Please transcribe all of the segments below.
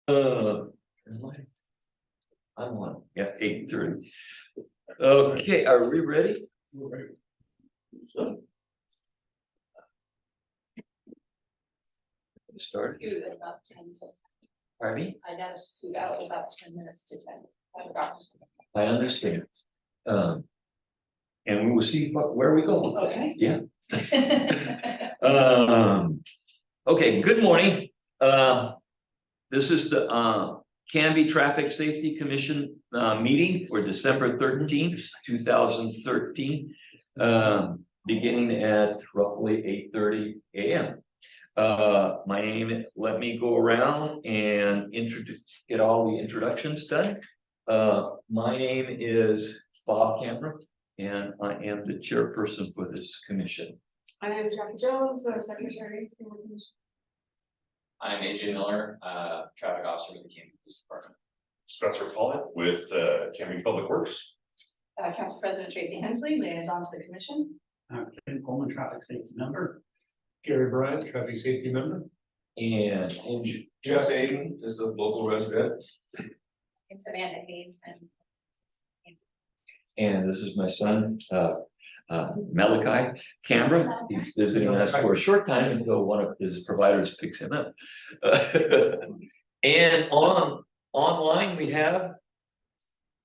I'm on, yeah, 8:30. Okay, are we ready? We're ready. So. Start. You at about 10 to, Pardon me? I gotta scoot out at about 10 minutes to 10. I forgot. I understand. And we will see where we go. Okay. Yeah. Okay, good morning. This is the Canby Traffic Safety Commission meeting for December 13th, 2013, beginning at roughly 8:30 a.m. My name, let me go around and get all the introductions done. My name is Bob Camper, and I am the chairperson for this commission. I am Jackie Jones, the secretary. I'm AJ Miller, traffic officer with the Canby Police Department. Spencer Pollitt with Canby Public Works. Council President Tracy Hensley, liaison to the commission. Ken Coleman, traffic safety member. Gary Bryant, traffic safety member. And Jeff Aiden is the local resident. It's Amanda Hayes and this is my son, Malachi Canberra. He's visiting us for a short time until one of his providers picks him up. And online we have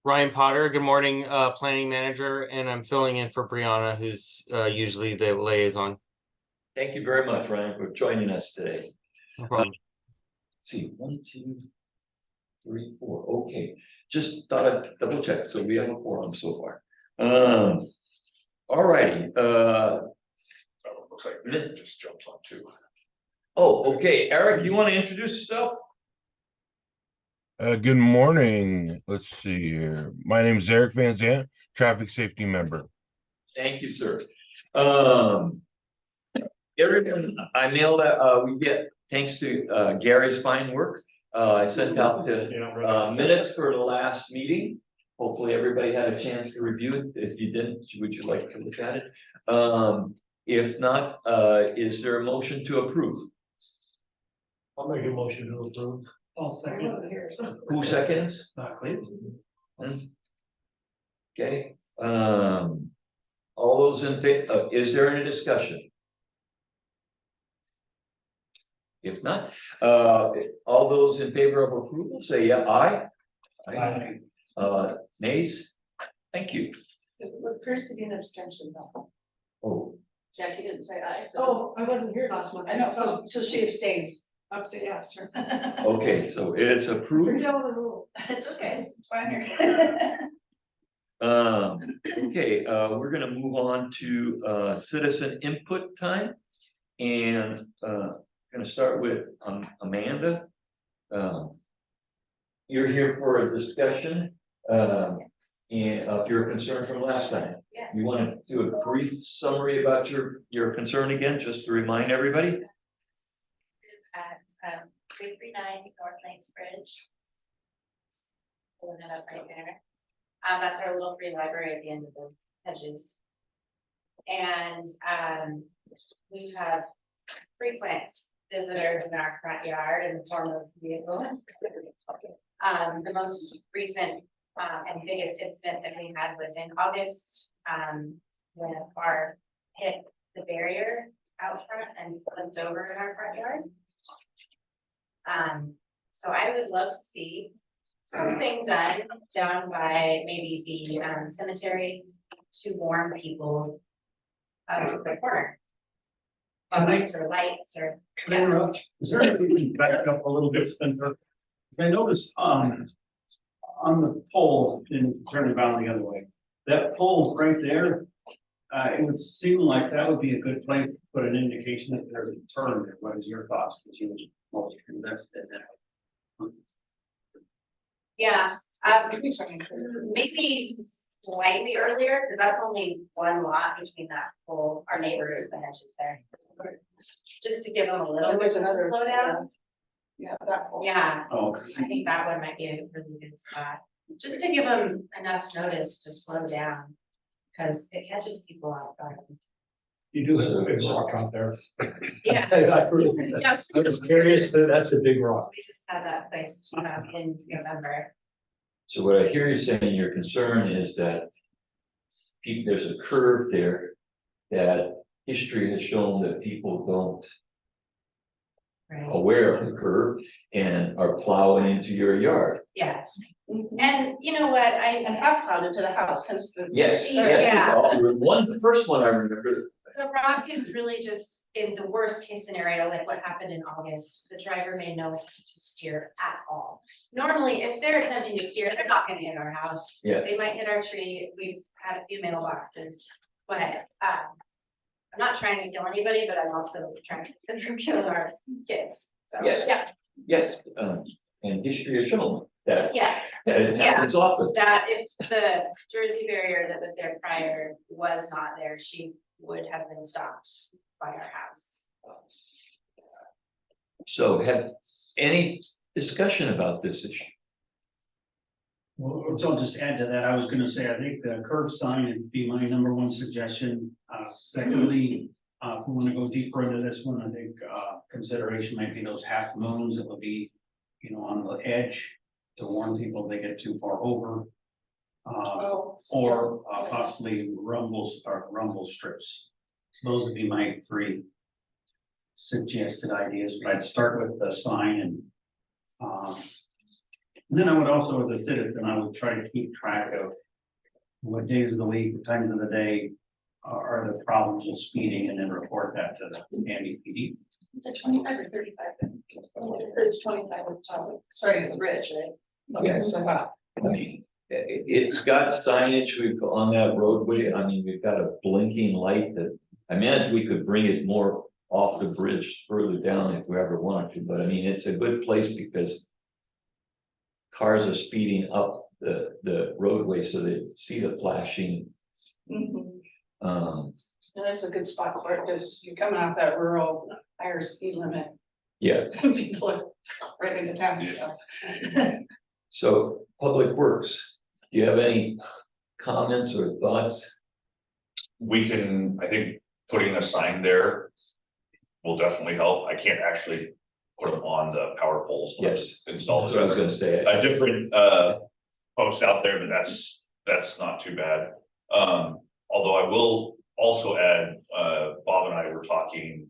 Ryan Potter, good morning, planning manager, and I'm filling in for Brianna, who's usually the liaison. Thank you very much, Ryan, for joining us today. No problem. Let's see, 1, 2, 3, 4. Okay, just thought I'd double check. So we have a quorum so far. All righty. Looks like Nick just jumped on too. Oh, okay. Eric, you want to introduce yourself? Good morning. Let's see here. My name is Eric Van Zant, traffic safety member. Thank you, sir. Everyone, I mailed that, we get, thanks to Gary's fine work. I sent out the minutes for the last meeting. Hopefully everybody had a chance to review it. If you didn't, would you like to look at it? If not, is there a motion to approve? I'll make a motion to approve. I'll second. Who seconds? Clayton. Okay, all those in favor, is there any discussion? If not, all those in favor of approval, say yeah, aye. Aye. Nays? Thank you. It appears to be an abstention though. Oh, Jackie didn't say aye. Oh, I wasn't here last month. I know, so she abstains. Upstate, yeah, sure. okay, so it's approved. Forget all the rules. It's okay, it's fine here. Okay, we're gonna move on to citizen input time. And gonna start with Amanda. You're here for a discussion and of your concern from last time. Yeah. You want to do a brief summary about your concern again, just to remind everybody? At 339 North Lakes Bridge. Pulling it up right there. That's our little free library at the end of the hedges. And we have frequent visitors in our front yard in the form of vehicles. The most recent and biggest incident that we had was in August when a car hit the barrier out front and flipped over in our front yard. So I would love to see something done by maybe the cemetery to warn people of the corner. Bumps or lights or. Is there anything back up a little bit, Spencer? I noticed on the pole in turning around the other way, that pole right there, it would seem like that would be a good place to put an indication that there's a turn there. What is your thoughts? Because you was most invested in that. Yeah, maybe slightly earlier, because that's only one lot between that pole, our neighbors, the hedges there. Just to give them a little bit of a slowdown. Yeah, that whole. Yeah, Oh, I think that one might be a really good spot, just to give them enough notice to slow down, because it catches people off guard. You do have a big rock out there. Yeah. Yes. I was curious, but that's a big rock. We just had that placed in November. So what I hear you saying, your concern is that there's a curve there that history has shown that people don't Right. aware of the curve and are plowing into your yard. Yes. And you know what, And have plowed into the house since the. Yes, Yeah. yes. The first one I remember, the rock is really just in the worst case scenario, like what happened in August, the driver made no attempt to steer at all. Normally, if they're attempting to steer, they're not gonna hit our house. Yeah. They might hit our tree. We've had a few mailboxes, but, I'm not trying to kill anybody, but I'm also trying to keep them from killing our kids. So, Yes. yeah, yes, and history has shown that yeah, it happens often. that if the Jersey barrier that was there prior was not there, she would have been stopped by our house. So have any discussion about this issue? Well, I'll just add to that. I was gonna say, I think the curb sign would be my number one suggestion. Secondly, if we wanna go deeper into this one, I think, consideration might be those half moons that would be, on the edge to warn people they get too far over. Or possibly rumble strips. So those would be my three suggested ideas, but I'd start with the sign and then I would also, as a citizen, I would try to keep track of what days of the week, what times of the day are the problems with speeding, and then report that to the Canby PD. It's a 25 or 35. It's 25 at the top, starting at the bridge, right? Yes. So, wow. I mean, it's got signage on that roadway. I mean, we've got a blinking light that, I imagine we could bring it more off the bridge further down if we ever wanted to, but I mean, it's a good place because cars are speeding up the roadway so they see the flashing. Mhm. Um, And that's a good spot for it, because you're coming off that rural higher speed limit, yeah, people are right into town, so. so Public Works, do you have any comments or thoughts? We can, I think, putting a sign there will definitely help. I can't actually put them on the power poles. Yes. Install That's what I was gonna say. a different post out there, but that's not too bad. Although I will also add, Bob and I were talking,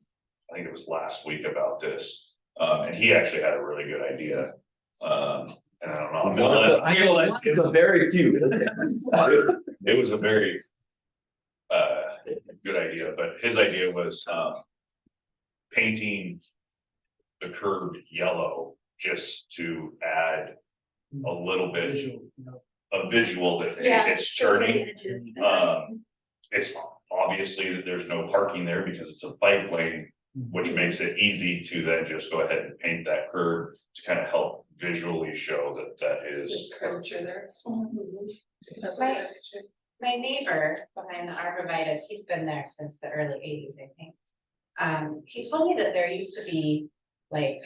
I think it was last week about this. And he actually had a really good idea. And I don't know. I'm gonna let- I know that it's a very few. It was a very good idea, but his idea was painting the curb yellow just to add a little bit of visual that it's turning. It's obviously that there's no parking there because it's a bike lane, which makes it easy to then just go ahead and paint that curb to kind of help visually show that that is. There's curvature there. That's Right. what I pictured. My neighbor behind the arborvitae, he's been there since the early 80s, I think. He told me that there used to be like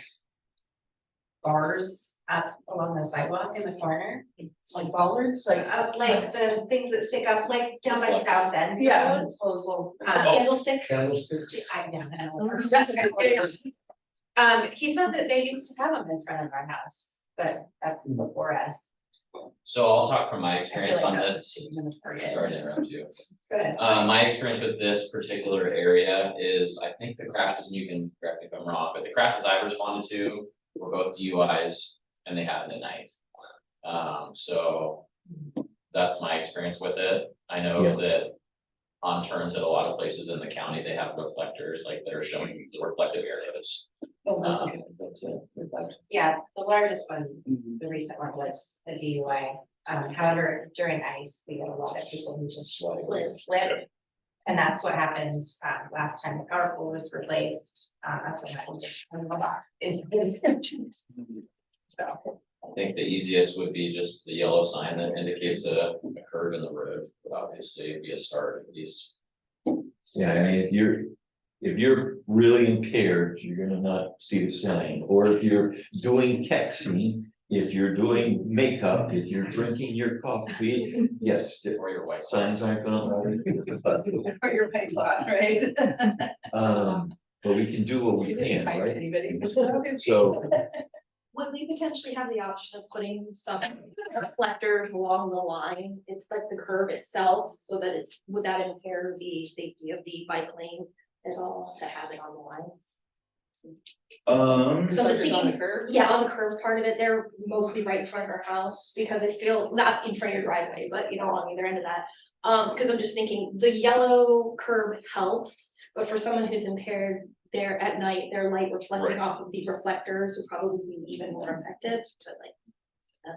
bars up along the sidewalk in the corner. Like bollards, like. Like the things that stick up, like down by South End. Yeah. Road. Those little Oh. candlesticks. I know. That's okay. He said that they used to have them in front of our house, but that's before us. So I'll talk from my I feel experience like on that's this. just even forget. Sorry to interrupt you. Good. My experience with this particular area is, I think the crashes, and you can correct me if I'm wrong, but the crashes I responded to were both DUIs and they happened at night. So that's my experience with it. I know that on turns at a lot of places in the county, they have reflectors like that are showing the reflective areas. Yeah, the largest one, the recent one was a DUI. However, during ice, we get a lot of people who just slip. And that's what happened, last time the power pole was replaced. That's what happened. So, I think the easiest would be just the yellow sign that indicates a curve in the road, would obviously be a start at least. Yeah, I mean, if you're really impaired, you're gonna not see the sign, or if you're doing texting If you're doing makeup, if you're drinking your coffee, yes, the Or your wife. signs aren't gonna. For your pay lot, right? But we can do what we You didn't can, type right? anybody. So, Would we potentially have the option of putting some reflectors along the line? It's like the curb itself, so that it's, would that impair the safety of the bike lane at all to have it on the line? So I was Reflectors on the thinking, curb? yeah, on the curve part of it, they're mostly right in front of our house, because I feel, not in front of your driveway, but you know, on either end of that. Because I'm just thinking, the yellow curb helps, but for someone who's impaired there at night, their light reflecting off of these reflectors would probably be even more effective to like.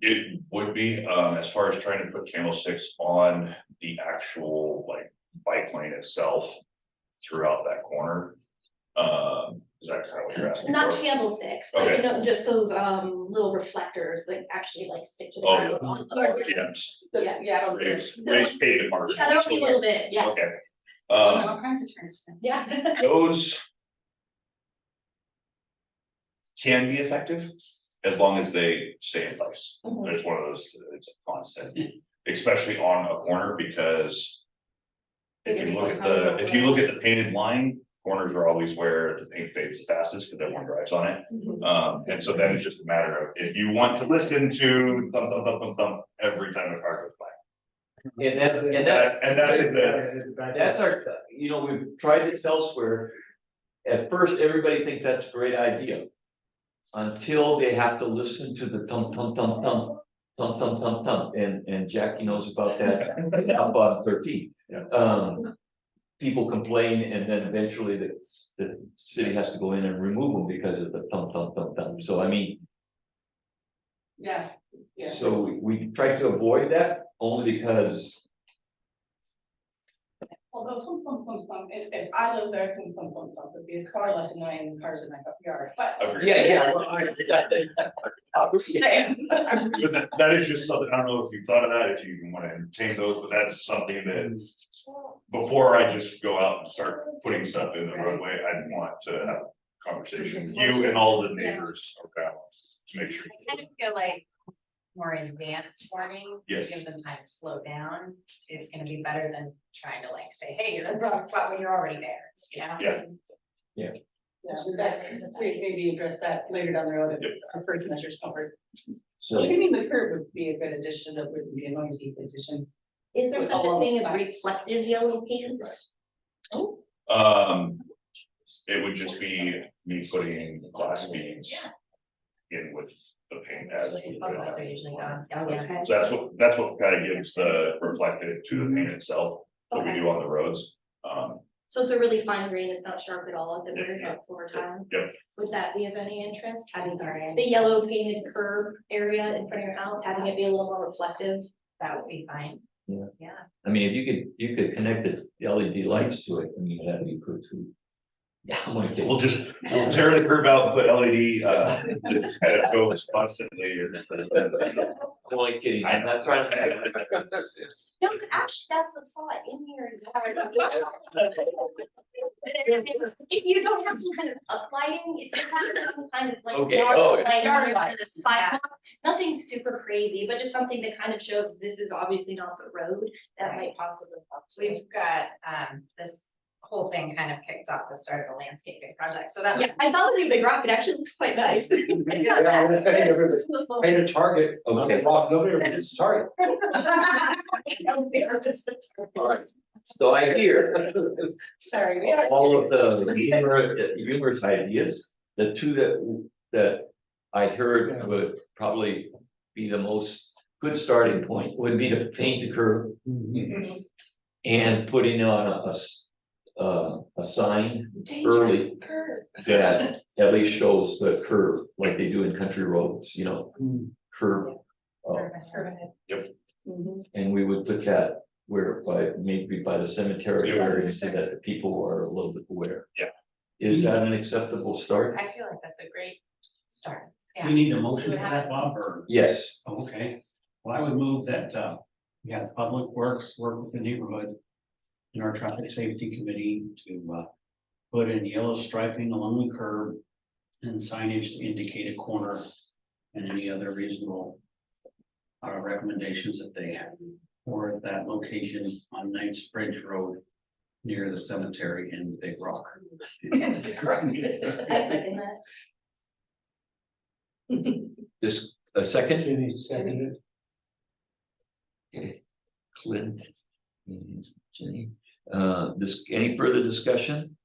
It would be, as far as trying to put candlesticks on the actual like bike lane itself throughout that corner. Is that kind of what you're asking Not for? candlesticks, but Okay. you know, just those little reflectors that actually like stick to the Oh, ground. on the- Yes, Yeah. Yeah, I don't. raised pavement markers. Yeah, there'll be a little bit, yeah, Okay. All kinds of terms. yeah. Those can be effective as long as they stay in place. Mhm. There's one of those, it's a constant, especially on a corner, because if you look at the painted line, corners are always where the paint fades the fastest because everyone drives on it. Mhm. And so then it's just a matter of, if you want to listen to thump, thump, thump, thump, thump every time a car goes by. and that's. And that is the, That's our, you know, we've tried this elsewhere. At first, everybody thinks that's a great idea. Until they have to listen to the thump, thump, thump, thump, thump, thump, thump, thump, and Jackie knows about that up on 13. People complain, and then eventually the city has to go in and remove them because of the thump, thump, thump, thump. So I mean, Yeah, yeah. so we try to avoid that only because. Although, if I live there, it'd be a car less annoying than cars in my backyard, but. Yeah, well, Saying. but that is just something, I don't know if you thought of that, if you even want to entertain those, but that's something that. Before I just go out and start putting stuff in the roadway, I want to have a conversation with you and all the neighbors around to make sure. I kind of feel like more advanced warning. to Yes. Give them time to slow down is gonna be better than trying to like say, hey, you're in the wrong spot when you're already there, you know? Yeah. Yeah, so that, maybe address that later down the road, Yep. for first measures comfort. So. What do you mean the curb would be a good addition, that wouldn't be a noisy addition? Is there such a Along thing the as side. reflective yellow paint? It would just be me putting glass beads in with the paint as. we put it Photos are on. usually gone. Oh, yeah. So that's what kind of gives reflected to the paint itself, what we do on the roads. So it's a really fine grain, it's not sharp at all, if it wears out over time. Yep. Would that be of any interest? Having Sorry. the yellow painted curb area in front of your house, having it be a little more reflective? That would be fine. Yeah. Yeah. I mean, if you could connect the LED lights to it, I mean, that'd be good too. Yeah, I'm only kidding. We'll tear the curb out, and put LED, just kind of goes constantly. I'm only kidding, I'm not trying to. No, actually, that's a thought in here. If you don't have some kind of uplighting, if you have some kind of like. Okay, yard oh, lighting yard on light, the sidewalk, nothing super crazy, but just something that kind of shows this is obviously not the road, that might possibly help. We've got, this whole thing kind of kicked off the start of a landscaping project, so that. Yeah, I saw the new big rock, it actually looks quite nice. Paint a target, Okay. rock, nobody ever hits a target. Alright, so I hear Sorry, we are. all of the humorous ideas, the two that I heard would probably be the most good starting point would be to paint the curb and putting on a sign early that at least shows the curve, like they do in country roads, you know, curve. And we would put that where maybe by the cemetery area, so that the people are a little bit aware. Yeah. Is that an acceptable start? I feel like that's a great start. Do you need a motion for that, Bob, or? Yes, Okay, well, I would move that, we have Public Works work with the neighborhood in our traffic safety committee to, put in yellow striping along the curb and signage to indicate a corner and any other reasonable recommendations that they have for that location on Knight's Bridge Road near the cemetery in Big Rock. I second that. Just a second, Jenny seconded. okay, Clint. and Jenny, any further discussion?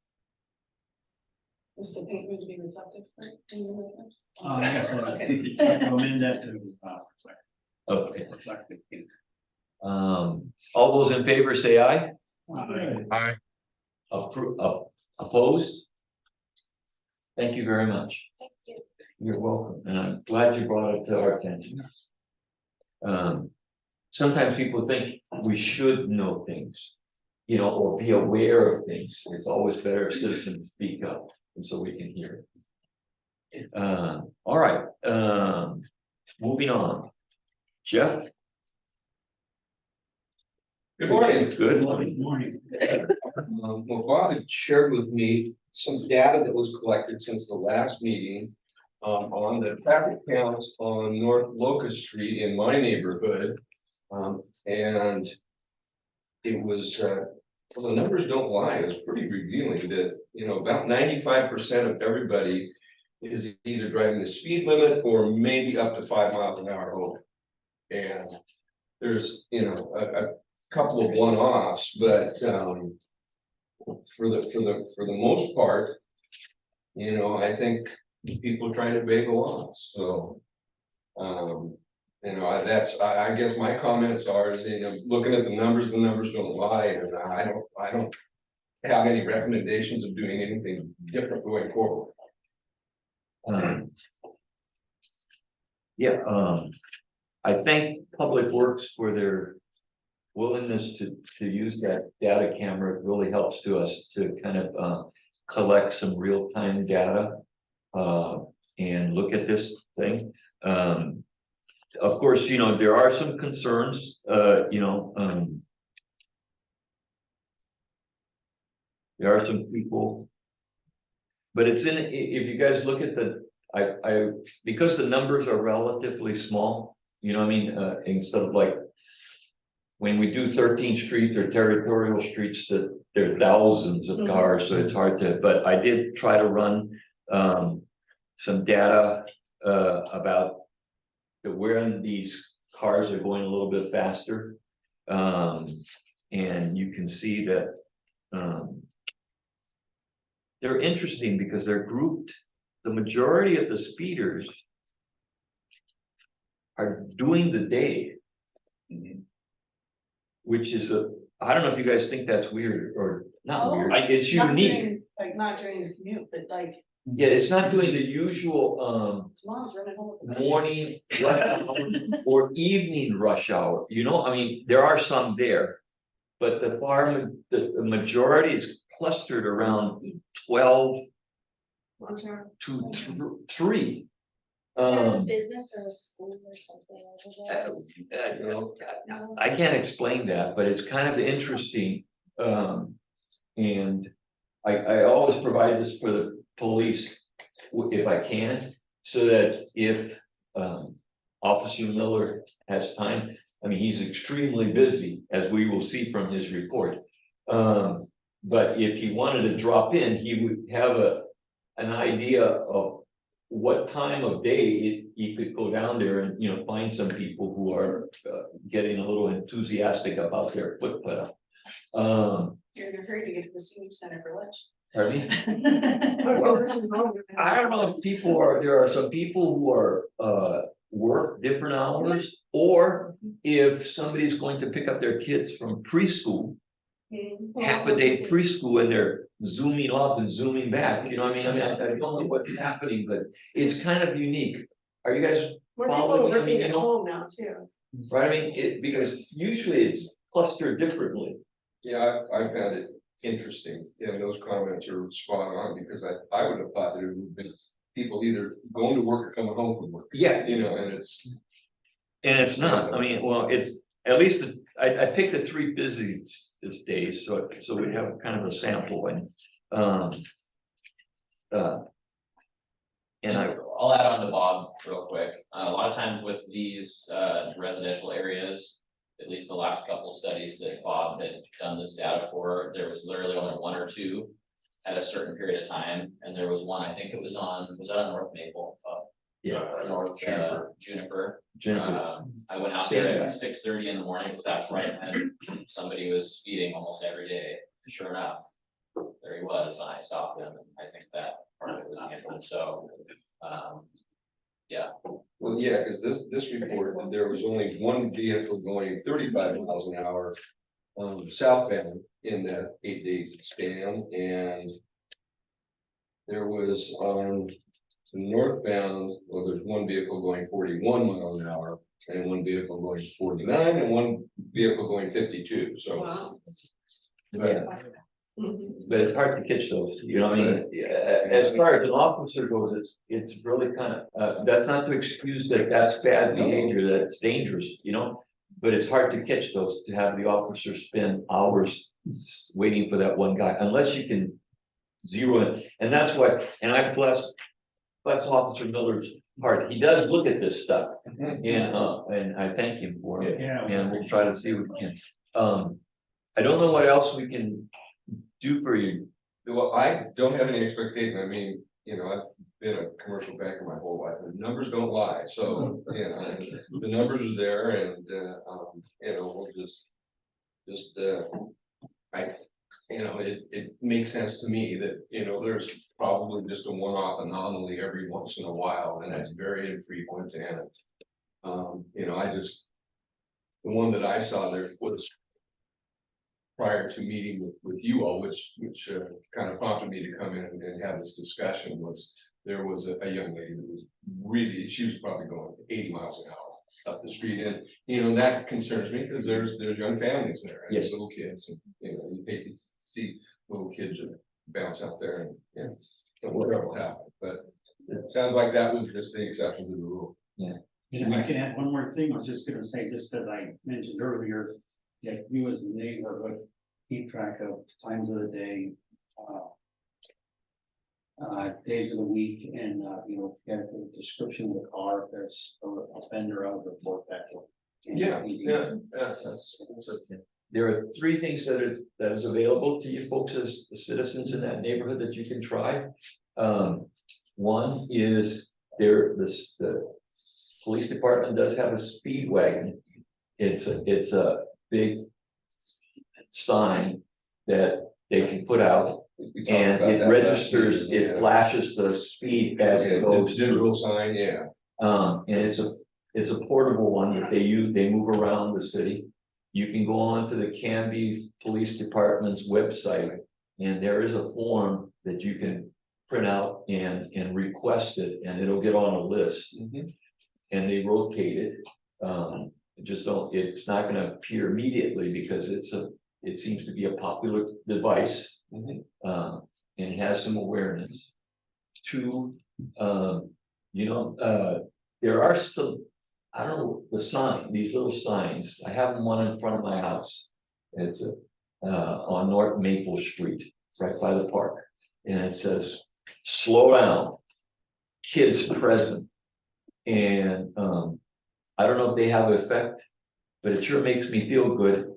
Was the paint going to be reflective? Right? Yes, Okay. I amend that to, Okay, reflect it. all those in favor say aye. Aye. Opposed? Thank you very much. Thank you. You're welcome, and I'm glad you brought it to our attention. Sometimes people think we should know things, you know, or be aware of things. It's always better if citizens speak up, and so we can hear it. All right, moving on. Jeff? Good morning. Good morning. Morning. Well, Bob had shared with me some data that was collected since the last meeting. On the traffic counts on North Locust Street in my neighborhood. And it was, well, the numbers don't lie, it was pretty revealing that, you know, about 95% of everybody is either driving the speed limit or maybe up to 5 miles an hour over. And there's, you know, a couple of one-offs, but for the most part, you know, I think people are trying to obey the laws, so. You know, I guess my comments are, is, you know, looking at the numbers don't lie, and I don't have any recommendations of doing anything different going forward. Yeah, I thank Public Works for their willingness to use that data camera. It really helps to us to kind of collect some real-time data and look at this thing. Of course, you know, there are some concerns, you know, there are some people. But it's in, if you guys look at the, because the numbers are relatively small, you know what I mean, instead of like when we do 13th Street or territorial streets, that there are thousands of cars, so it's hard to, but I did try to run some data about where these cars are going a little bit faster. And you can see that they're interesting because they're grouped. The majority of the speeders are doing the day, which is I don't know if you guys think that's weird or not weird. It's unique. Like not during the commute, but like. Yeah, it's not doing the usual Mom's running home with the morning rush hour or evening rush hour, you know, I mean, there are some there. But the majority is clustered around 12 to 3. Is there a business or a school or something like that? You know, I can't explain that, but it's kind of interesting. And I always provide this for the police if I can, so that if Officer Miller has time, I mean, he's extremely busy, as we will see from his report. But if he wanted to drop in, he would have an idea of what time of day he could go down there and, you know, find some people who are getting a little enthusiastic about their foot pedal. You're in a hurry to get to the senior center for lunch. Pardon me? I don't know if people are, there are some people who are work different hours, or if somebody's going to pick up their kids from preschool, half a day preschool, and they're zooming off and zooming back, you know what I mean? I mean, I don't know what's happening, but it's kind of unique. Are you guys More people following? I mean, working you at know, home now too. right? I mean, because usually it's clustered differently. Yeah, I've had it interesting, and those comments are spot on, because I would have thought that it would have been people either going to work or coming home from work. Yeah. You know, and it's not, I mean, well, it's, at least, I picked the 3 busiest days, so we have kind of a sample, and And I'll add on to Bob real quick. A lot of times with these residential areas, at least the last couple studies that Bob had done this data for, there was literally only one or two at a certain period of time. And there was one, I think it was that on North Maple? North Juniper. I went out there at 6:30 in the morning, because that's right when somebody was speeding almost every day. Sure enough, there he was, and I stopped him, and I think that part of it was handled, so, yeah. Well, yeah, because this report, there was only one vehicle going 35 miles an hour. Southbound in that 8-day span, and there was northbound, well, there's one vehicle going 41 miles an hour, and one vehicle going 49, and one vehicle going 52, so. Wow. But But it's hard to catch those, you know, what I mean, as far as an officer goes, it's really kind of, that's not to excuse that that's bad behavior, that it's dangerous, you know? But it's hard to catch those, to have the officer spend hours waiting for that one guy, unless you can zero in, and that's what, and I bless Officer Miller's heart, he does look at this stuff, and I thank him for it, Yeah. and we'll try to see what we can. I don't know what else we can do for you. Well, I don't have any expectation. I mean, you know, I've been a commercial banker my whole life, and numbers don't lie. So, you know, the numbers are there, and you know, we'll just you know, it makes sense to me that, you know, there's probably just a one-off anomaly every once in a while, and that's very infrequent. And you know, the one that I saw there was prior to meeting with you all, which kind of prompted me to come in and have this discussion, was there was a young lady that was really, she was probably going 80 miles an hour up the street. And, you know, that concerns me, because there's young families there, and Yes. little kids, and, you know, you hate to see little kids bounce out there and, you know, whatever will happen. But it sounds like that was just the exception to the rule. And if I can add one more thing, I was just gonna say, just as I mentioned earlier, that you as a neighborhood keep track of times of the day, days of the week, and, you know, get a description of the car, if there's a offender out, report that to. That's okay. There are three things that is available to you folks as the citizens in that neighborhood that you can try. One is the police department does have a speed wagon. It's a big sign that they can put out, We talked and about it that last registers, meeting, it yeah. flashes the speed as Yeah, it the goes digital through. sign, yeah. And it's a portable one that they move around the city. You can go on to the Canby Police Department's website, and there is a form that you can print out and request it, and it'll get on a list. And they rotate it. It's not gonna appear immediately, because it seems to be a popular device. And it has some awareness. Two, you know, there are some, I don't know, these little signs, I have one in front of my house. It's on North Maple Street, right by the park, and it says, slow down, kids present. And I don't know if they have effect, but it sure makes me feel good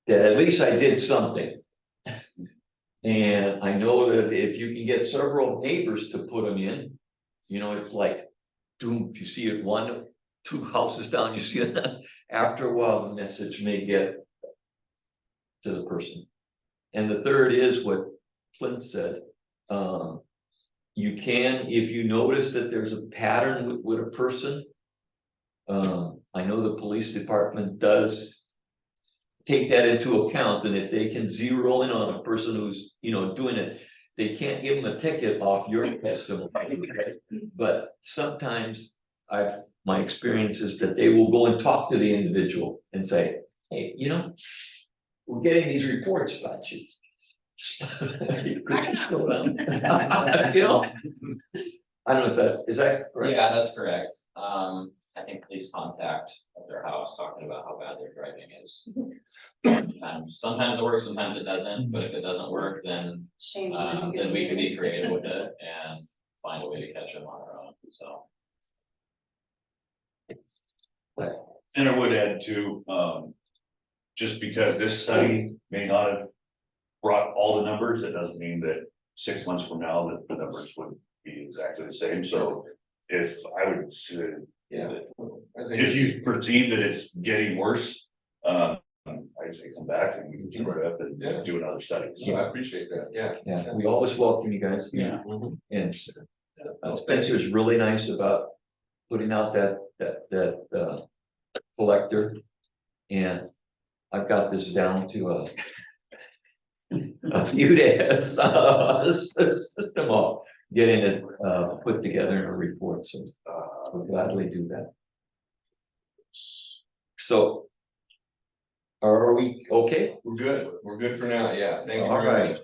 that at least I did something. And I know that if you can get several neighbors to put them in, you know, it's like, doom, you see it 1, 2 houses down, you see it, after a while, the message may get to the person. And the third is what Clint said. You can, if you notice that there's a pattern with a person, I know the police department does take that into account, and if they can zero in on a person who's, you know, doing it, they can't give them a ticket off your testimony, right? But sometimes my experience is that they will go and talk to the individual and say, hey, you know, we're getting these reports about you. Could you slow down? You know? I don't know, is that correct? Yeah, that's correct. I think police contact at their house talking about how bad their driving is. Sometimes it works, sometimes it doesn't, but if it doesn't work, then we can be creative with it and find a way to catch them on our own, so. And I would add to, just because this study may not have brought all the numbers, it doesn't mean that 6 months from now that the numbers would be exactly the same. So if I would say, Yeah. I think if you perceive that it's getting worse, I'd say come back and we can keep it up and Yeah. do another study. So I appreciate that, yeah. Yeah, we always welcome you guys. Yeah. And Spencer is really nice about putting out that collector. And I've got this down to a few days, system of getting it, put together in a report, so, we'll gladly do that. So. Are we okay? We're good for now, yeah, thanks All very right. much.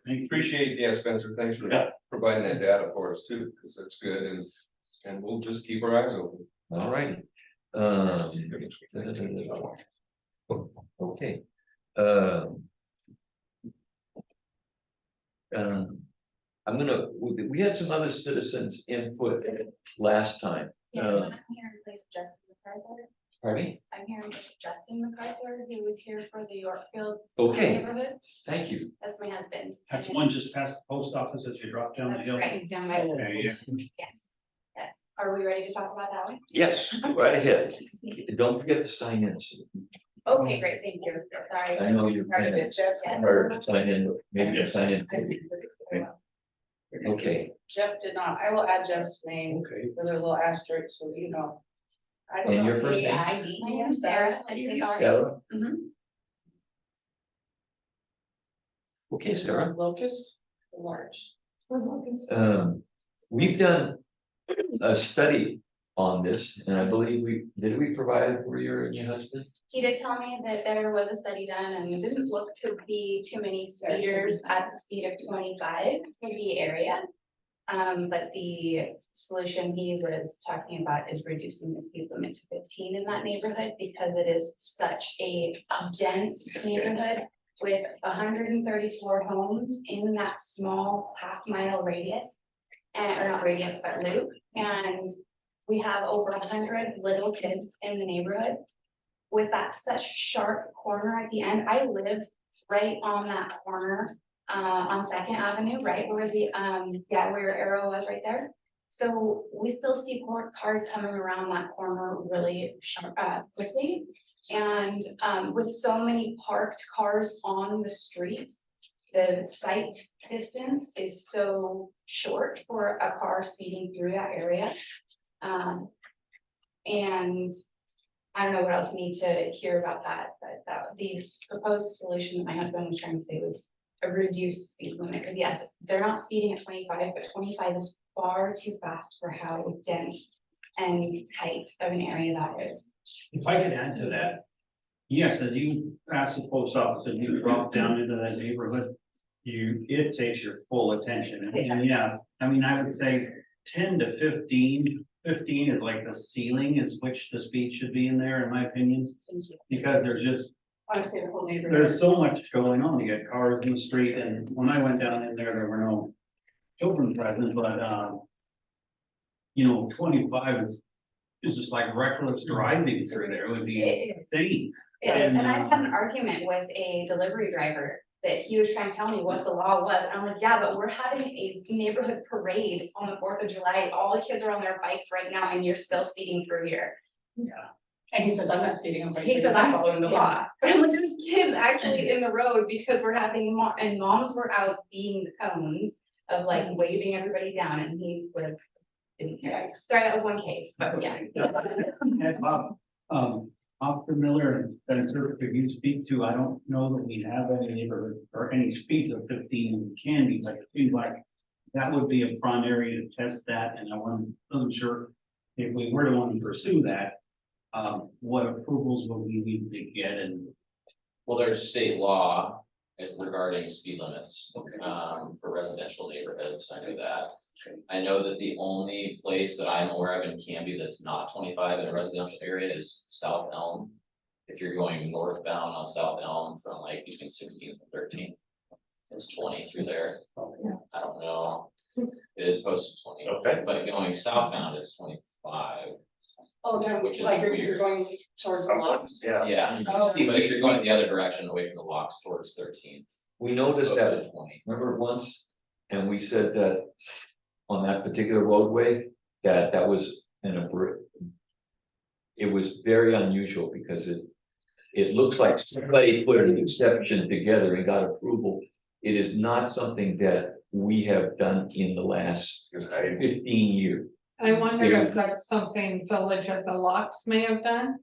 And appreciate, yeah, Spencer, thanks for providing that data for us too, because that's good, and we'll just keep our eyes open. All right. Okay. I'm gonna, we had some other citizens input last time. Yes, I'm here in place of Justin MacArthur. Pardon me? I'm here in place of Justin MacArthur. He was here for the Yorkfield Okay, neighborhood. thank you. That's my husband. That's the one just past the post office as you drop down the That's hill. right, down my. Okay, yeah. Yes. Yes. Are we ready to talk about that one? Yes, go right ahead. Don't forget to sign in. So Okay, great, thank you. Sorry. I know you're Hard kind to- of hard to sign in, but maybe you sign in. Okay, Jeff did not. I will add Jeff's name Okay. with a little asterisk, so you know. I don't And know your if first the name? ID My name's is Sarah. I think our- Sarah. Mhm. Okay, Sarah. Locust, large. We've done a study on this, and I believe we provide it for you and your husband? He did tell me that there was a study done and it didn't look to be too many speeders at the speed of 25 for the area. But the solution he was talking about is reducing the speed limit to 15 in that neighborhood because it is such a dense neighborhood with 134 homes in that small half-mile radius. Or not radius, but loop, and we have over 100 little kids in the neighborhood. With that such sharp corner at the end, I live right on that corner, on Second Avenue, right where the, where your arrow was right there. So we still see cars coming around that corner really sharp, quickly. And, with so many parked cars on the street, the sight distance is so short for a car speeding through that area. And I don't know what else you need to hear about that, but these proposed solution that my husband was trying to say was a reduced speed limit, because yes, they're not speeding at 25, but 25 is far too fast for how dense and tight of an area that is. If I could add to that, yes, as you pass the post office and you drop down into that neighborhood, it takes your full attention. And yeah, I mean, I would say 10 to 15. 15 is like the ceiling is which the speed should be in there, in my opinion, because Honestly, the whole neighborhood. there's so much going on. You got cars in the street, and when I went down in there were no children present, but 25 is just like reckless driving through there. It would be insane. And I've had an argument with a delivery driver that he was trying to tell me what the law was. And I'm like, yeah, but we're having a neighborhood parade on the 4th of July. All the kids are on their bikes right now and you're still speeding through here. Yeah. And he says, I'm not speeding. I'm He said, I'm following the law. I'm like, there's kids actually in the road because we're having, and moms were out beating the cones of like waving everybody down and he would have didn't care. Sorry, that was one case, but yeah. And Officer Miller and Spencer, could you speak to, I don't know that we have any neighborhood or any speeds of 15 in Canby, but it seems like that would be a prime area to test that, and wasn't sure if we were to want to pursue that, what approvals would we need to get and. Well, there's state law is regarding speed limits, for residential neighborhoods, I know that. I know that the only place that I'm aware of in Canby that's not 25 in a residential area is South Elm. If you're going northbound on South Elm from like between 16th and 13th, it's 20 through there. I don't know. It is posted 20. Okay. But going southbound is 25. Oh, no, Which is like you're weird. going towards the locks. Yeah. Yeah, Oh. see, but if you're going the other direction away from the locks towards 13th. We noticed posted that, at 20. remember once, and we said that on that particular roadway, that was it was very unusual because it looks like somebody put an exception together and got approval. It is not something that we have done in the last Because I, 15 years. I wonder if that's something Village of the Locks may have done.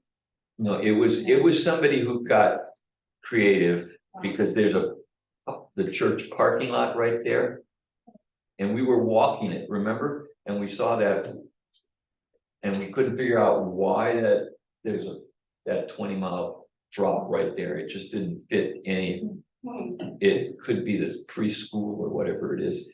No, it was somebody who got creative because there's the church parking lot right there. And we were walking it, remember? And we saw that. And we couldn't figure out why there's that 20-mile drop right there. It just didn't fit any. It could be this preschool or whatever it is.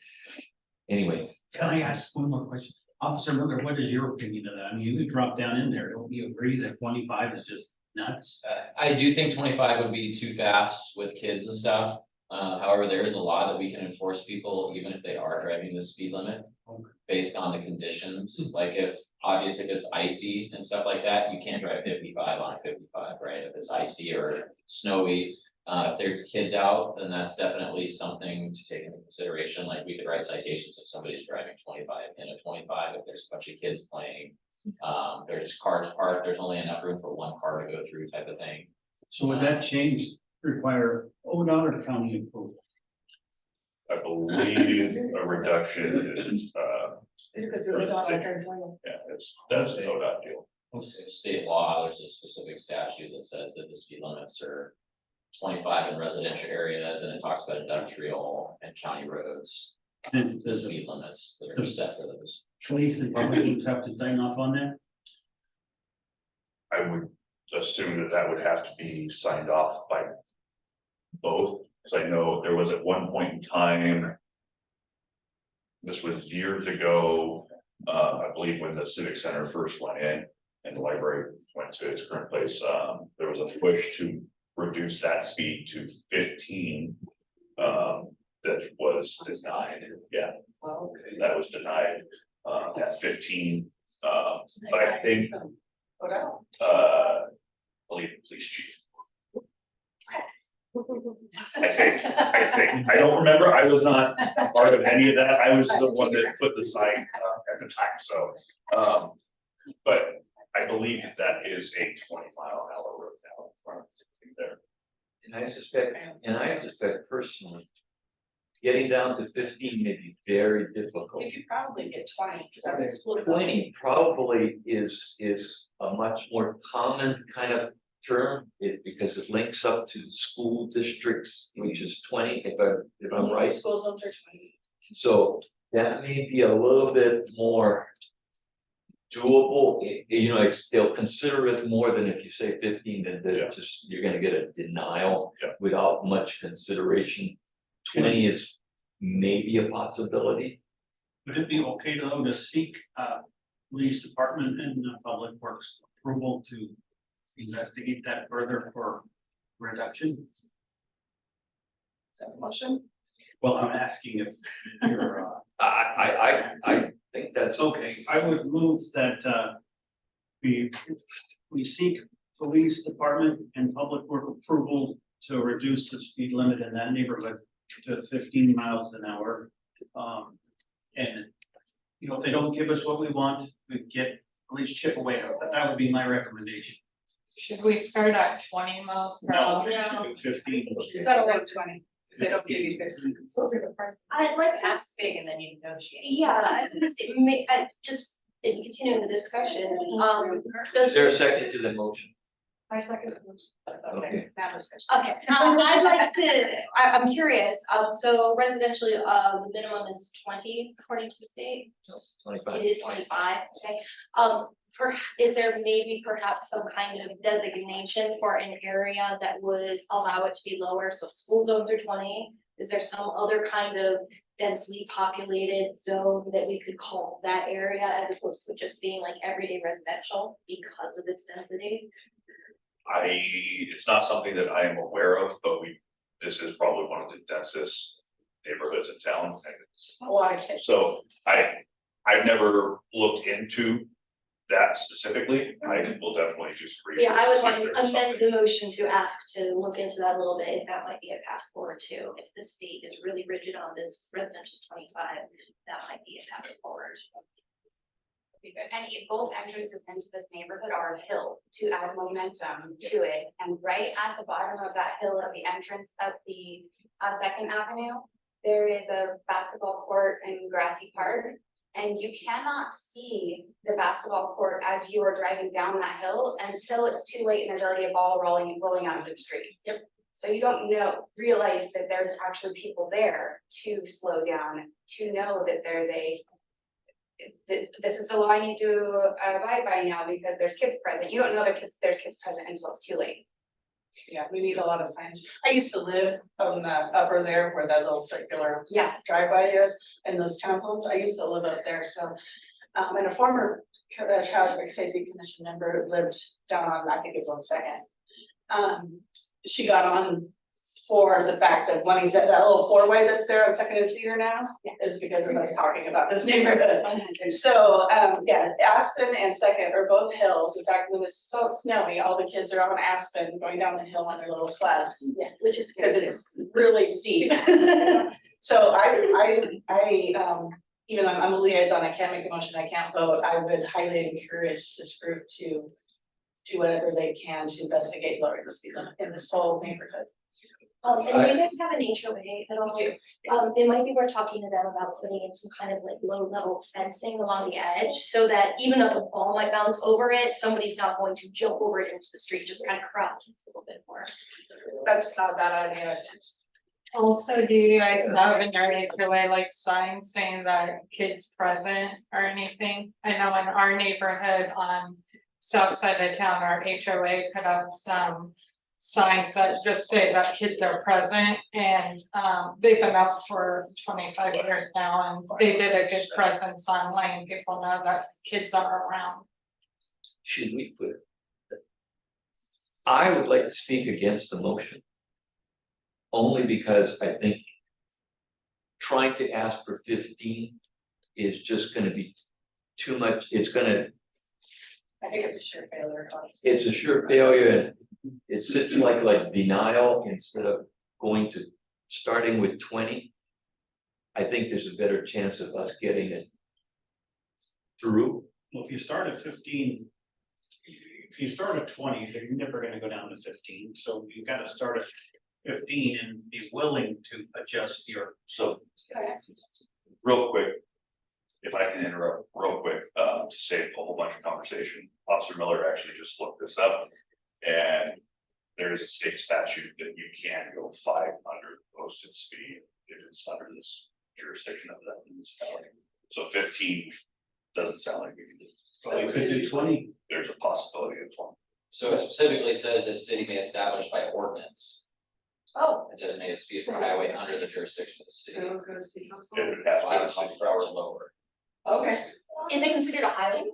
Anyway, Can I ask one more question? Officer Miller, what is your opinion of that? I mean, you drop down in there, don't you agree that 25 is just nuts? I do think 25 would be too fast with kids and stuff. However, there is a law that we can enforce people even if they are driving the speed limit. Based on the conditions, like if it's icy and stuff like that, you can't drive 55 on 55, right? If it's icy or snowy, if there's kids out, then that's definitely something to take into consideration. Like we could write citations if somebody's driving 25 in a 25, if there's a bunch of kids playing. There's cars parked, there's only enough room for one car to go through type of thing. So would that change require ODOT or county approval? I believe a reduction is, Because you're not like our yeah, that's an ODOT deal. State law, there's a specific statute that says that the speed limits are 25 in residential areas, and it talks about industrial and county roads. And The does the speed limits that are set for those. police and public have to sign off on that? I would assume that would have to be signed off by both, because I know there was at one point in time. This was years ago, I believe when the Civic Center first went in and the library went to its current place, there was a push to reduce that speed to 15. That was denied, yeah, that was denied, at 15, but I think, believe police chief. I don't remember, I was not part of any of that, I was the one that put the sign at the time, so. But I believe that is a 20-mile-an-hour road now in front of there. and I suspect personally, getting down to 15 may be very difficult. We could probably get 20, because that's excluded. 20 probably is a much more common kind of term, because it links up to the school districts, which is 20, if I'm right. School zones are 20. So that may be a little bit more doable, they'll consider it more than if you say 15, then they're just, you're gonna get a denial without much consideration. 20 is maybe a possibility. Would it be okay though to seek police department and public works approval to investigate that further for reduction? Is that a motion? Well, I'm asking if you're, I think that's okay, I would move that we seek police department and public work approval to reduce the speed limit in that neighborhood to 15 miles an hour. And, if they don't give us what we want, we get at least chip away at it, but that would be my recommendation. Should we start at 20 miles per hour? No, 15. Settle at 20. They don't give you 15. So it's like the price. I'd like to, Ask big and then you negotiate. yeah, I was gonna say, just in continuing the discussion, Is there a second to the motion? I second. Okay. That was good. Okay, I'd like to, I'm curious, so residentially, the minimum is 20 according to the state? 25. It is 25, okay. Is there maybe perhaps some kind of designation for an area that would allow it to be lower? So school zones are 20. Is there some other kind of densely populated zone that we could call that area as opposed to just being like everyday residential because of its density? It's not something that I am aware of, but this is probably one of the densest neighborhoods in town. A lot of kids. So I've never looked into that specifically. I will definitely do some research. Yeah, I would see if want to there's amend something. the motion to ask to look into that a little bit, if that might be a path forward too. If the state is really rigid on this residential 25, that might be a path forward. And both entrances into this neighborhood are a hill to add momentum to it. And right at the bottom of that hill at the entrance of the Second Avenue, there is a basketball court and grassy park. And you cannot see the basketball court as you are driving down that hill until it's too late and there's already a ball rolling out of the street. Yep. So you don't realize that there's actually people there to slow down, to know that there's this is the law I need to abide by now because there's kids present. You don't know there's kids present until it's too late. Yeah, we need a lot of signs. I used to live on the upper there where that little circular drive-by is, and those townhomes. I used to live up there, so. And a former Child Traffic Safety Commission member lived down on, I think it was on Second. She got on for the fact that wanting that little four-way that's there on Second and Cedar now is because of us talking about this neighborhood. So, yeah, Aspen and Second are both hills. In fact, when it's so snowy, all the kids are on Aspen going down the hill on their little sleds. Yes, which is Because it's really steep. So even though I'm a liaison, I can't make a motion, I can't vote, I would highly encourage this group to do whatever they can to investigate lowering the speed limit in this whole neighborhood. And do you guys have an HOA at all? It might be worth talking to them about putting in some kind of like low level fencing along the edge so that even though the ball might bounce over it, somebody's not going to jump over it into the street, just kind of crowd kids a little bit more. That's not a bad idea. Also, do you guys have in your HOA like signs saying that kids present or anything? I know in our neighborhood on south side of town, our HOA put up some signs that just say that kids are present, and they've been up for 25 years now, and they did a good presence on letting people know that kids are around. Should we put it? I would like to speak against the motion. Only because I think trying to ask for 15 is just gonna be too much. It's gonna, I think it's a sure failure. Honestly. it's a sure failure. It sits like denial instead of going to starting with 20. I think there's a better chance of us getting it through. Well, if you start at 15, if you start at 20, you're never gonna go down to 15, so you gotta start at 15 and be willing to adjust your. So real quick, if I can interrupt real quick, to save a whole bunch of conversation, Officer Miller actually just looked this up. And there is a state statute that you can go 5 under the posted speed if it's under this jurisdiction of that municipality. So 15 doesn't sound like we can do. Well, you could do 20. There's a possibility of 20. So it specifically says the city may establish by ordinance Oh. a designated speed for highway under the jurisdiction of the city. So go to city council. It would have to go 5 to miles city per hour council. lower. Okay. Is it considered a highway?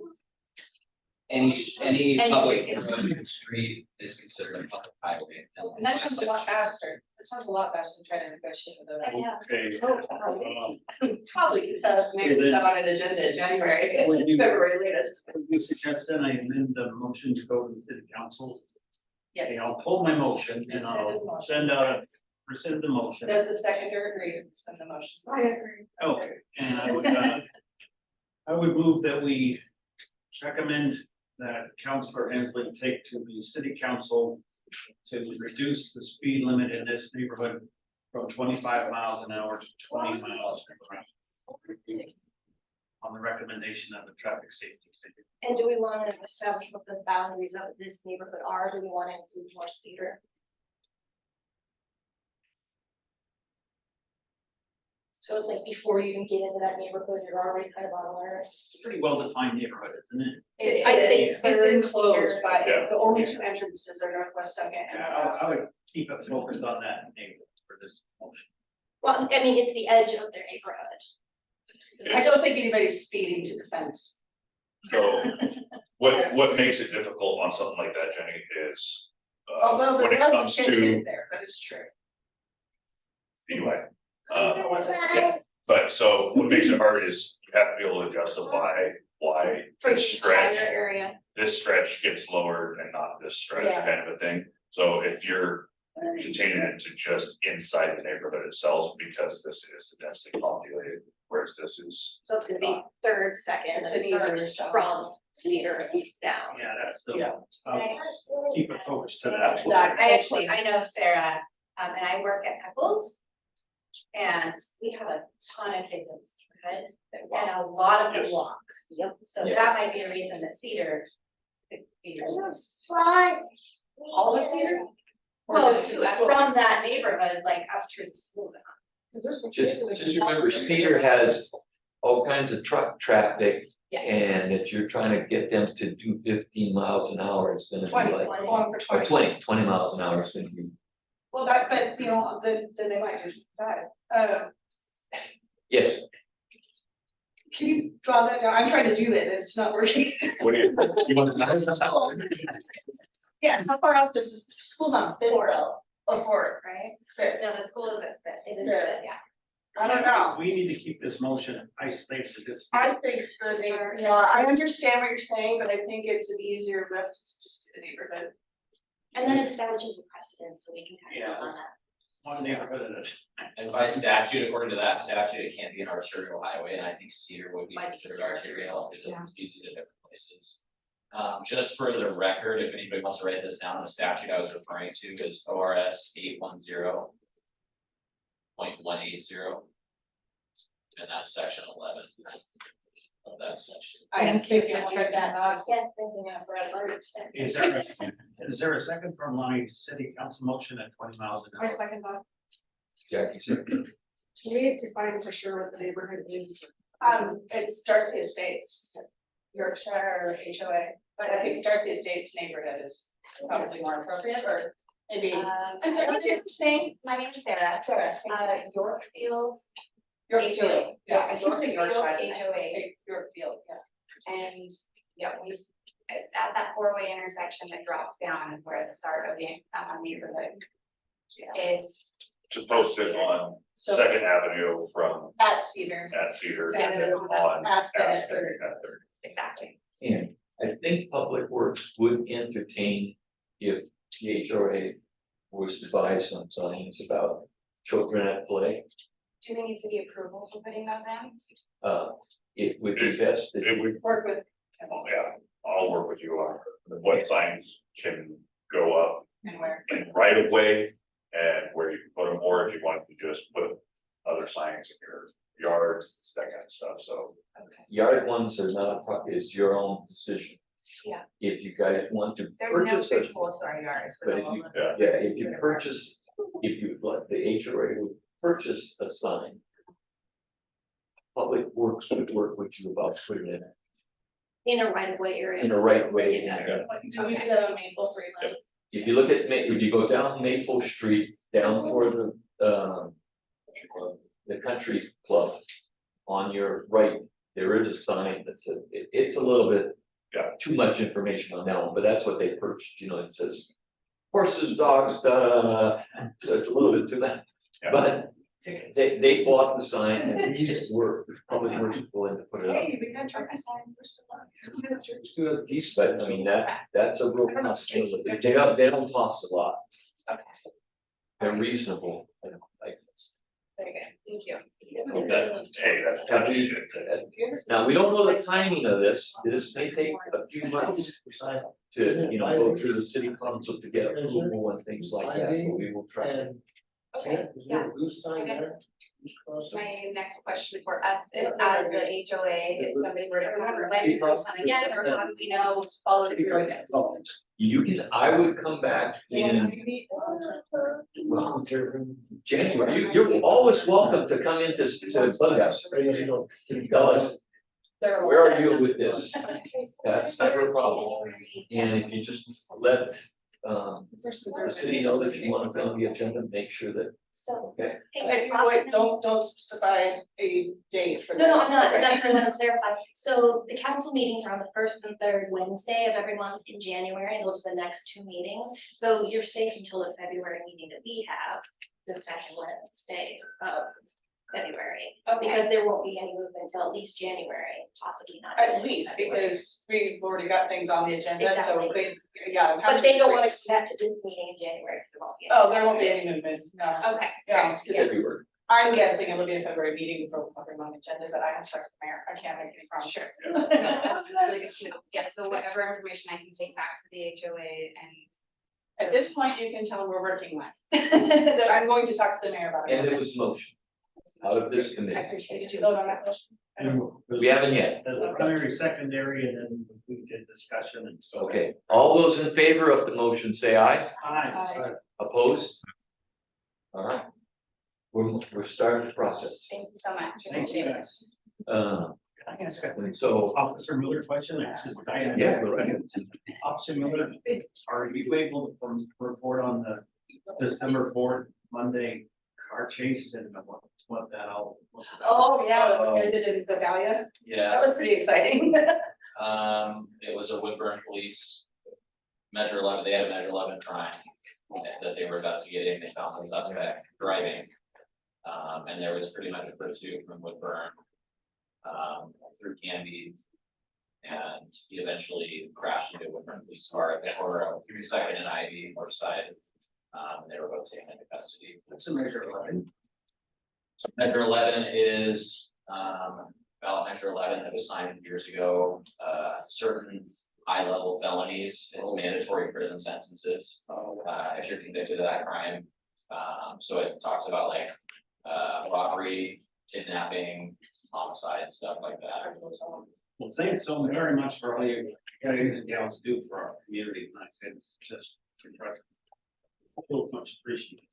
Any Any public street. road street is considered a public highway. And that sounds a lot faster. It sounds a lot faster than trying to negotiate with them. Yeah. Okay. Probably, maybe put that on an agenda in January, Would you- February latest. Would you suggest then I amend the motion to go to the city council? Yes. Okay, I'll pull my motion and I'll send out a, rescind the motion. Does the seconder agree to send the motion? I agree. Okay, and I would move that we recommend that Councilor Hensley take to the city council to reduce the speed limit in this neighborhood from 25 miles an hour to 20 miles an hour. On the recommendation of the traffic safety. And do we want to establish what the boundaries of this neighborhood are? Do we want to include more Cedar? So it's like before you even get into that neighborhood, you're already kind of on alert. It's a pretty well-defined neighborhood, isn't it? I'd say It's Third, enclosed, Cedar. but Yeah. the only two entrances are Northwest Second and Yeah, Northwest. I would keep it focused on that neighborhood for this motion. Well, I mean, it's the edge of their neighborhood. I don't think anybody's speeding to the fence. So what makes it difficult on something like that, Jenny, is Although when there it was comes a kid to in there, that is true. DUI. But so what makes it hard is you have to be able to justify why For the this entire stretch, area. this stretch gets lowered and not this stretch Yeah. kind of a thing. So if you're containing it to just inside the neighborhood itself, because this is densely populated, whereas this is. So it's gonna be third, second, It's an and easier first stop. from Cedar down. Yeah, that's Yeah. keep it focused to that. I know Sarah, and I work at Eccles. And we have a ton of kids in this neighborhood, and a lot of them Yes. walk. Yep. So Yeah. that might be a reason that Cedar. could be reduced. All of Cedar? Or Well, just to, the school? from that neighborhood, like up through the schools. Just remember, Cedar has all kinds of truck traffic. Yeah. And if you're trying to get them to do 15 miles an hour, it's gonna be 20, like, going for or 20. 20 miles an hour is gonna be, Well, that, but you know, then they might do that. yes. Can you draw that down? I'm trying to do it and it's not working. What do you want? Yeah, how far out does this school's on Fifth though? Or Fort, Right? Fifth? No, the school is at Fifth. It is, Yeah. yeah. I don't know. We need to keep this motion isolated to this. I think the neighbor, yeah, I understand what you're saying, but I think it's an easier lift just to the neighborhood. And then it establishes a precedent, so we can kind of Yeah. build on that. One neighborhood at a time. And by statute, according to that statute, it can't be an arterial highway, and I think Cedar would be Might be considered Cedar, arterial, because yeah. it's easy to different places. Just for the record, if anybody wants to write this down, the statute I was referring to is ORS 810.180. And that's section 11 of that section. I am Thank you thinking for checking that. Yeah, thinking of Brad Birch. Is there a second from my city council motion at 20 miles an I hour? second that. Jackie said, We need to find for sure what the neighborhood is. It's Darcy Estates, Yorkshire or HOA, but I think Darcy Estates neighborhood is probably more appropriate, or maybe. I'm sorry, what's your name? My name is Sarah, Sarah. Yorkfield. Yorkfield, yeah, I keep saying Yorkfield, Yorkshire. HOA. Yorkfield, yeah. And, yeah, we, at that four-way intersection that drops down is where the start of the neighborhood is. To post it on So Second Avenue from at Cedar. Cedar And then on Aspen at Aspen Third. at Third. Exactly. and I think Public Works would entertain if the HRA was to buy some signs about children at play. Do we need city approval for putting those in? It would be best that It would, Work with. yeah, I'll work with you on what signs can go up And where. in right of way. And where you can put them, or if you want to just put other signs in your yard, that kind of stuff, so. yard ones are not, is your own decision. Yeah. If you guys want to There's no purchase, big a- holes to our yards. but if you, Yeah. yeah, if you purchase, if you, like, the HRA would purchase a sign. Public Works would work with you about putting it In a right of way area. in a right way. Do we do that on Maple Street? If you look at, if you go down Maple Street, down toward the country club. On your right, there is a sign that says, it's a little bit. Yeah. Too much information on that one, but that's what they purchased, you know, it says. Horses, dogs, so it's a little bit too that, Yeah. but they bought the sign and these were probably merciful and to put it up. Hey, we got traffic signs. But I mean, that's a real possibility. They don't toss a lot. Okay. They're reasonable. I don't like this. Very good, thank you. Hey, that's Now, touchy. Now, we don't know the timing of this. This may take a few months to, you know, go through the city council to get approval and things like that, but we will try. Okay, yeah. I guess my next question for us is, as the HOA, if somebody were to remember, when we post on again, or how do we know to follow through with this? You can, I would come back in, well, January, you're always welcome to come in to bug us. To tell us, where are you with this? That's never a problem. And if you just let, the city know that you want to be on the agenda, make sure that, So. okay? If you wait, don't specify a date for that. No, I'm not, that's what I want to clarify. So the council meetings are on the first and third Wednesday of every month in January. Those are the next two meetings. So you're safe until the February meeting that we have, the second Wednesday of February, Okay. because there won't be any movement until at least January, possibly not. At even least, February. because we've already got things on the agenda, so Exactly. yeah. But they don't want to set to this meeting in January, because there won't be. Oh, there won't be any movement, no. Okay. Yeah, 'cause February. I'm guessing it'll be a February meeting for something on the agenda, but I have to talk to the mayor, I can't make any promises. That's really good to know. Yeah, so whatever information I can take back to the HOA and. At this point, you can tell them we're working on it. That I'm going to talk to the mayor about it. And it was motion out of this I committee. appreciate it. Did you vote on that motion? We haven't yet. As a primary, secondary, and then we did discussion and so. Okay, all those in favor of the motion, say aye. Aye. Opposed? All right. We're starting the process. Thank you so much. Thank you guys. I'm gonna skip. So, Officer Miller question, it's just Diana. Yeah, go right Officer Miller, are you able to report on the December 4th, Monday car chase and what that all was about? Oh, yeah, the one I did in the Dahlia, Yeah, that was pretty exciting. it was a Woodburn police measure 11, they had a measure 11 crime that they were investigating, they found the suspect driving. And there was pretty much a pursuit from Woodburn through Canby. And he eventually crashed into a Woodburn police car at the corner of 32nd and Ivy north side. And they were both taken into custody. What's the measure line? Measure 11 is ballot measure 11 that was signed years ago, certain high level felonies, it's mandatory prison sentences. If you're convicted of that crime. So it talks about like robbery, kidnapping, homicide, stuff like that. Well, thanks so very much for all you guys and gals do for our community. I think it's just impressive. So much appreciated.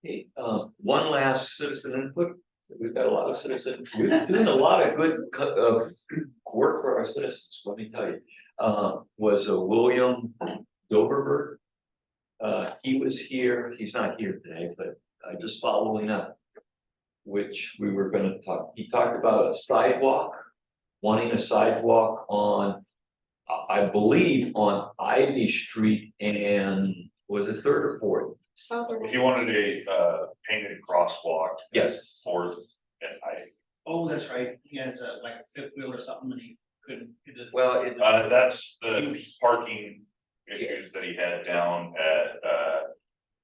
okay, one last citizen input. We've got a lot of citizens, we're doing a lot of good work for our citizens, let me tell you. Was a William Doberberg. He was here, he's not here today, but just following up. Which we were gonna talk, he talked about a sidewalk, wanting a sidewalk on, I believe on Ivy Street and was it third or fourth? He wanted a painted crosswalk. Yes. Fourth and I, Oh, that's right. He has like a fifth wheel or something and he couldn't. get it. Well, that's the parking issues that he had down at,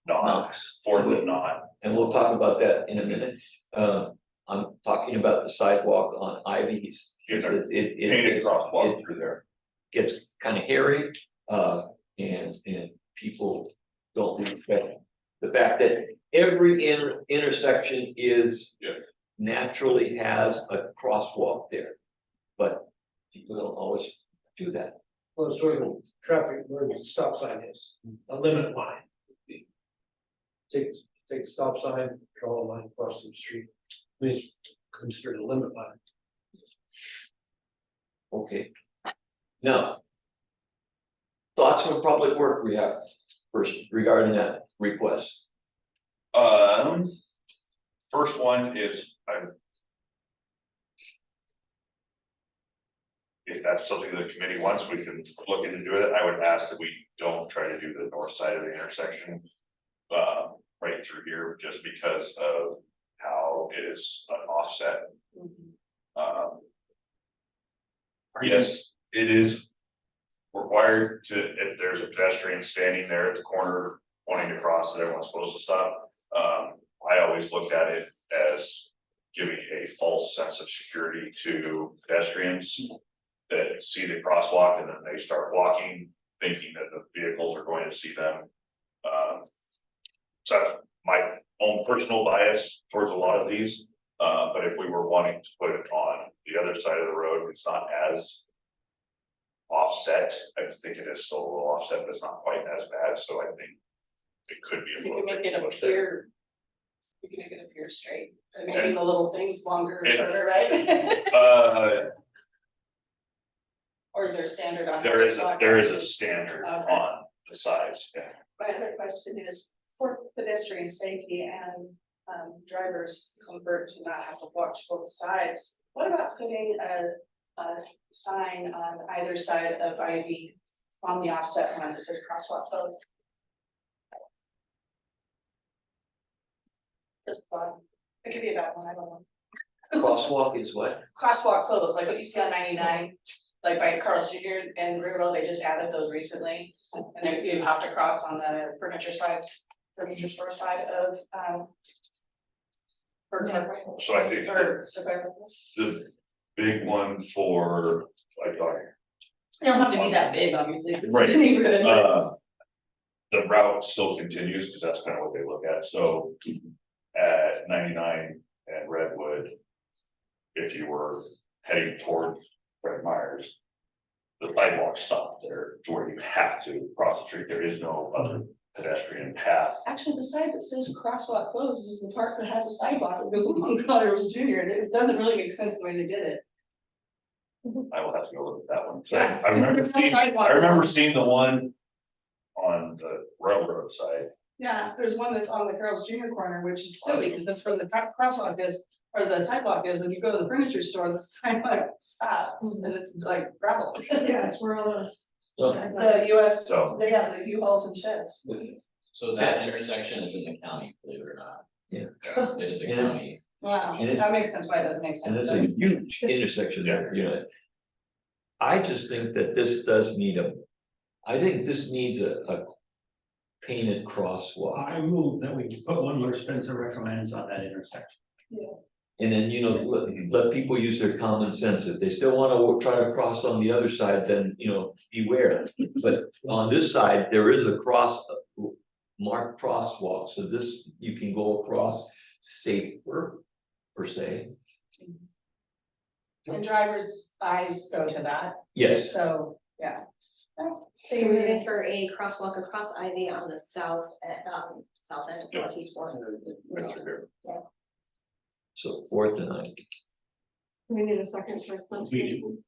Knox, Fourth and Knott. And we'll talk about that in a minute. I'm talking about the sidewalk on Ivy's. Yes, It- sir. it- it- Painted crosswalk it through there. Gets kind of hairy, and people don't respect the fact that every intersection is. Yeah. Naturally has a crosswalk there, but people don't always do that. Well, it's where the traffic, where the stop sign is, a limit line. Take the stop sign, draw a line across the street, it's considered a limit line. Okay. Now. Thoughts from public work we have first regarding that request. First one is, if that's something the committee wants, we can look into doing it. I would ask that we don't try to do the north side of the intersection. Right through here, just because of how it is an offset. Yes, it is required to, if there's a pedestrian standing there at the corner wanting to cross, that everyone's supposed to stop. I always looked at it as giving a false sense of security to pedestrians that see the crosswalk and then they start walking, thinking that the vehicles are going to see them. So that's my own personal bias towards a lot of these, but if we were wanting to put it on the other side of the road, it's not as offset. I think it is still a little offset, but it's not quite as bad, so I think it could be a You little can make bit. it appear. You can make it appear straight, and making the little things longer or It- shorter, right? Or is there a standard on? There is crosswalks? a standard Okay. on the size, yeah. My other question is for pedestrian safety and drivers' comfort to not have to watch both sides. What about putting a sign on either side of Ivy on the offset one that says crosswalk closed? Just fun. It could be a bad one, I don't know. Crosswalk is what? Crosswalk closed, like what you see on 99, like by Carl's Jr. and Riverville, they just added those recently. And then you have to cross on the furniture store side of, So I think the big one for, like, They don't have to be that big, obviously. It's Right. a neighborhood. the route still continues, because that's kind of what they look at, so at 99 and Redwood. If you were heading towards Fred Meyer's. The sidewalk stopped there to where you have to cross the street, there is no other pedestrian path. Actually, the side that says crosswalk closed is the part that has a sidewalk that goes along Carl's Jr. It doesn't really make sense the way they did it. I will have to go look at that one. 'Cause Yeah. I remember seeing the one on the railroad side. Yeah, there's one that's on the Carl's Jr. corner, which is silly, because that's where the crosswalk is, or the sidewalk is. When you go to the furniture store, the sidewalk stops and it's like gravel. Yeah, it's where all those. Well, The US, So- they have the U-Hauls and sheds. So that intersection is in the county, believe it or not. Yeah. It is a And- county. Wow, And it- that makes sense why it doesn't make And sense. it's a huge intersection there, you know. I just think that this does need I think this needs a painted crosswalk. I move that we put one where Spencer recommends on that intersection. And then, you know, let people use their common sense. If they still wanna try to cross on the other side, then, you know, beware. But on this side, there is a marked crosswalk, so this, you can go across safer, per se. And drivers' eyes go to that, Yes, so, yeah. So you're moving for a crosswalk across Ivy on the south, south end of Yeah. Northeast Fourth. so 4th and 9th. We need a second for. We do.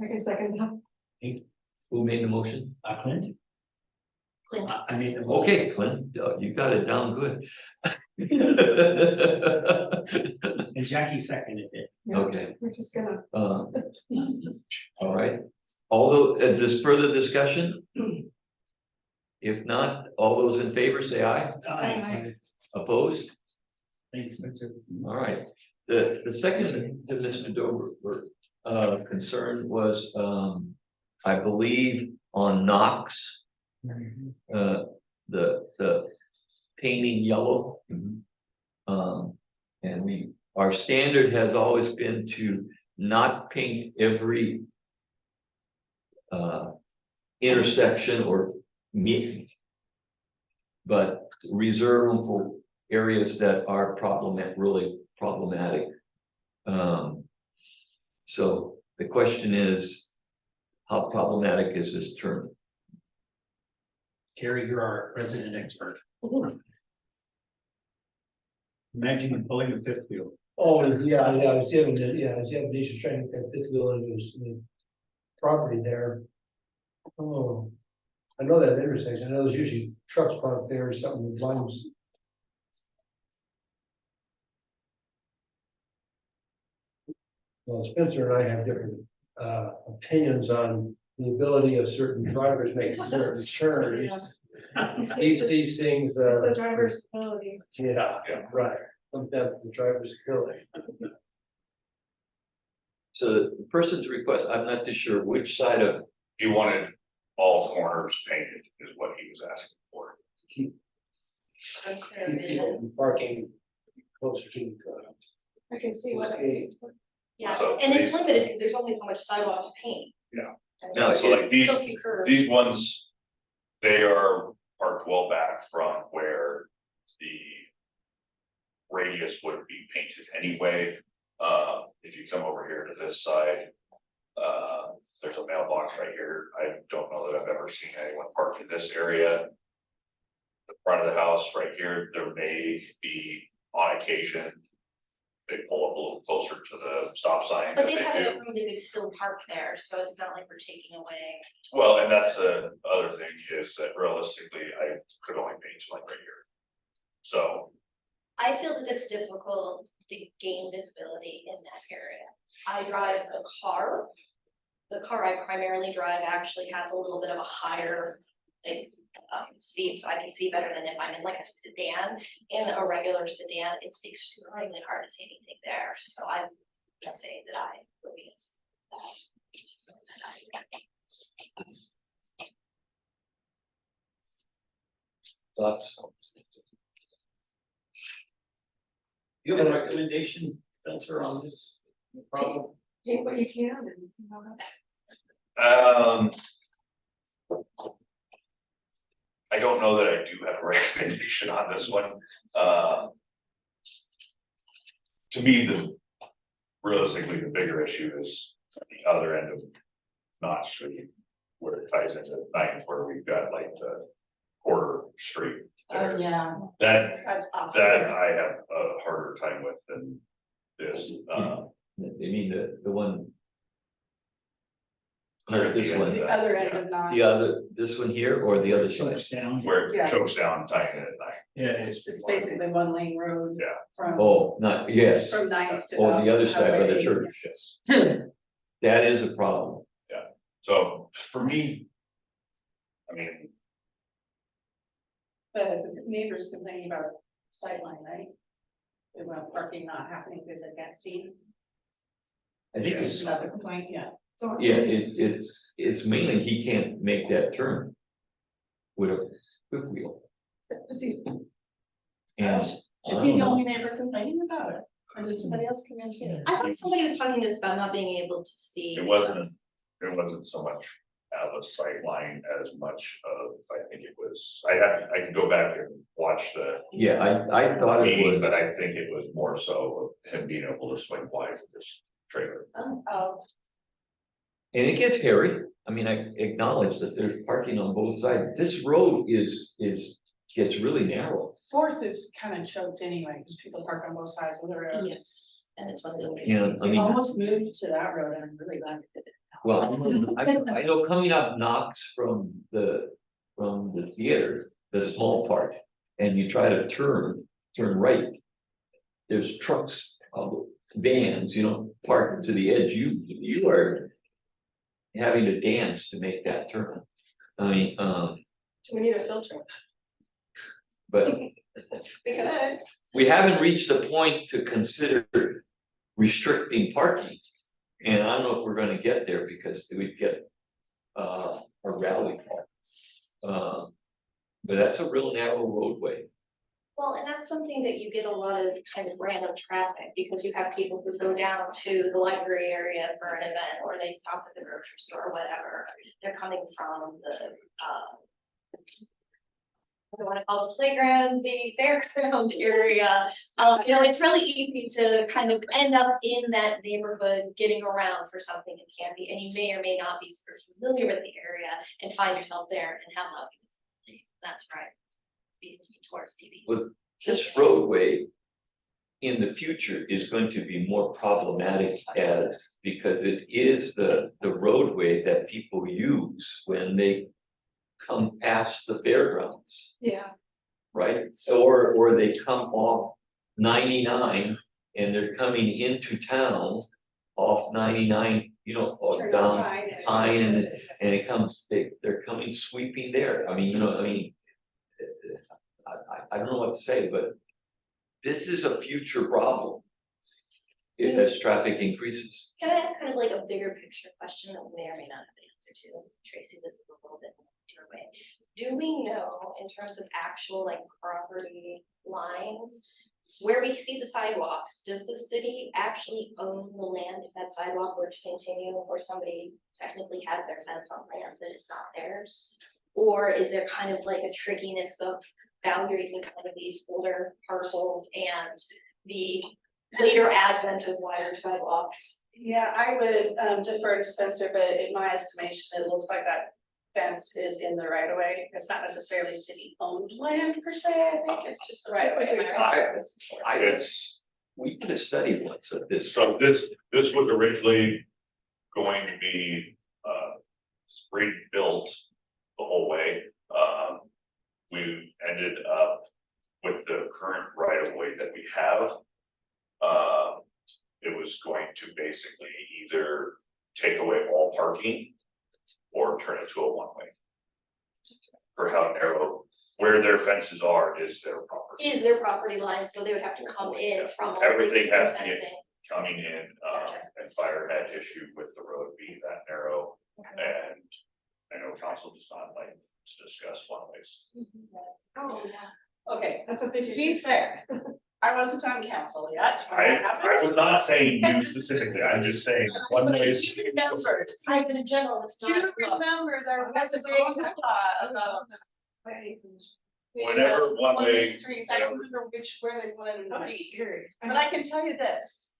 I can second that. Who made the motion? Clint? Clint. I made the. Okay, Clint, you got it down good. And Jackie seconded it. Okay, We're just gonna. all right. Although, this further discussion? If not, all those in favor say aye. Aye. Opposed? Thanks, Spencer. All right. The second to Mr. Dover, concern was, I believe on Knox. The painting yellow. And our standard has always been to not paint every intersection or meet, but reserve them for areas that are really problematic. So the question is, how problematic is this turn? Terry, you're our resident expert. Imagine pulling a fifth wheel. Oh, yeah, I was having, issues trying to get this wheel into the property there. Oh, I know that intersection, I know there's usually trucks parked there or something with lines. Well, Spencer and I have different opinions on the ability of certain drivers making certain turns. These things, The driver's ability. yeah, right, sometimes the driver's ability. So the person's request, I'm not too sure which side of, He wanted all corners painted is what he was asking for. Parking closer to. I can see what. Okay. Yeah, So and it's these- limited because there's only so much sidewalk to paint. Yeah. And No, there's So like these, so few curves. these ones, they are parked well back from where the radius would be painted anyway. If you come over here to this side, there's a mailbox right here. I don't know that I've ever seen anyone parked in this area. The front of the house right here, there may be on occasion, they pull up a little closer to the stop sign. But that they have do. enough room, they could still park there, so it's not like we're taking away. Well, and that's the other thing is that realistically, I could only paint like right here. So, I feel that it's difficult to gain visibility in that area. I drive a car. The car I primarily drive actually has a little bit of a higher, like, speed, so I can see better than if I'm in like a sedan. In a regular sedan, it's extremely hard to see anything there, so I would say that I would be. Thoughts? You have a recommendation, Spencer, on this problem? Take what you can. I don't know that I do have a recommendation on this one. To me, realistically, the bigger issue is the other end of Knott Street, where it ties into Ninth, where we've got like the quarter street. there. Yeah, That that's awful. I have a harder time with than this. You mean the one? Clear Not at this the end one, of The that, other end yeah, of not. the other, this one here or the other side? where Yeah. it chokes down, tying it at night. Yeah, it's. It's basically one lane road. Yeah. From. Oh, not, yes, From Ninth to. or the other side by the Highway. church. Yes. That is a problem. So for me, I mean, But the neighbors complaining about sightline, right? They want parking not happening because they can't see. I think There's it's, another complaint, yeah. yeah, it's mainly he can't make that turn. With a fifth wheel. Is he And. I is don't he the know. only neighbor complaining about it? Or did somebody else come in too? I thought somebody was talking to us about not being able to see. it wasn't so much out of sight line as much of, I think it was, I can go back and watch the Yeah, I thought it meeting, was, but I think it was more so of him being able to swing by with this trailer. Oh, and it gets hairy. I mean, I acknowledge that there's parking on both sides. This road gets really narrow. Fourth is kind of choked anyway, because people park on both sides of the road. Yes, and it's one of the. And I We mean, almost moved to that road and I'm really glad we did it. well, I know coming up Knox from the theater, the small part, and you try to turn right. There's trucks, vans, parked to the edge. You are having to dance to make that turn. I mean, We need a filter. but We could. we haven't reached the point to consider restricting parking. And I don't know if we're gonna get there because we'd get a rally car. But that's a real narrow roadway. Well, and that's something that you get a lot of kind of random traffic, because you have people who go down to the library area for an event, or they stop at the grocery store or whatever. They're coming from the, I don't wanna call the playground, the fairground area. It's really easy to kind of end up in that neighborhood, getting around for something in Canby, and you may or may not be super familiar with the area and find yourself there and have housing. That's right. Be thinking towards maybe. Well, this roadway in the future is going to be more problematic because it is the roadway that people use when they come past the fairgrounds, Yeah. right? Or they come off 99 and they're coming into town off 99, or Turn down on Pine Pine and it comes, they're coming sweeping there. I mean, I don't know what to say, but this is a future problem. As traffic increases. Can I ask kind of like a bigger picture question that we may or may not have the answer to? Tracy, this is a little bit your way. Do we know in terms of actual like property lines, where we see the sidewalks, does the city actually own the land if that sidewalk were to continue, or somebody technically has their fence on land that is not theirs? Or is there kind of like a trickiness of boundaries in kind of these older parcels and the later advent of wider sidewalks? Yeah, I would defer to Spencer, but in my estimation, it looks like that fence is in the right of way. It's not necessarily city owned land per se. I think it's just the right of way. Am I right? We did a study once of this. So this was originally going to be rebuilt the whole way. We ended up with the current right of way that we have. It was going to basically either take away all parking or turn it to a one-way. for how narrow, where their fences are is their property. Is their property line, so they would have to come in from. all Everything this has to get fencing. coming in, and fire had issue with the road being that narrow. And I know council does not like to discuss one ways. Oh, yeah. Okay, to be fair, I wasn't on council yet. when I that happened. was not saying you specifically, I'm just saying one But way I is. do remember, I, but in general, it's do not. remember there was a big about. Whenever one way- Streets, I don't remember where they wanted to be, but I can tell you this.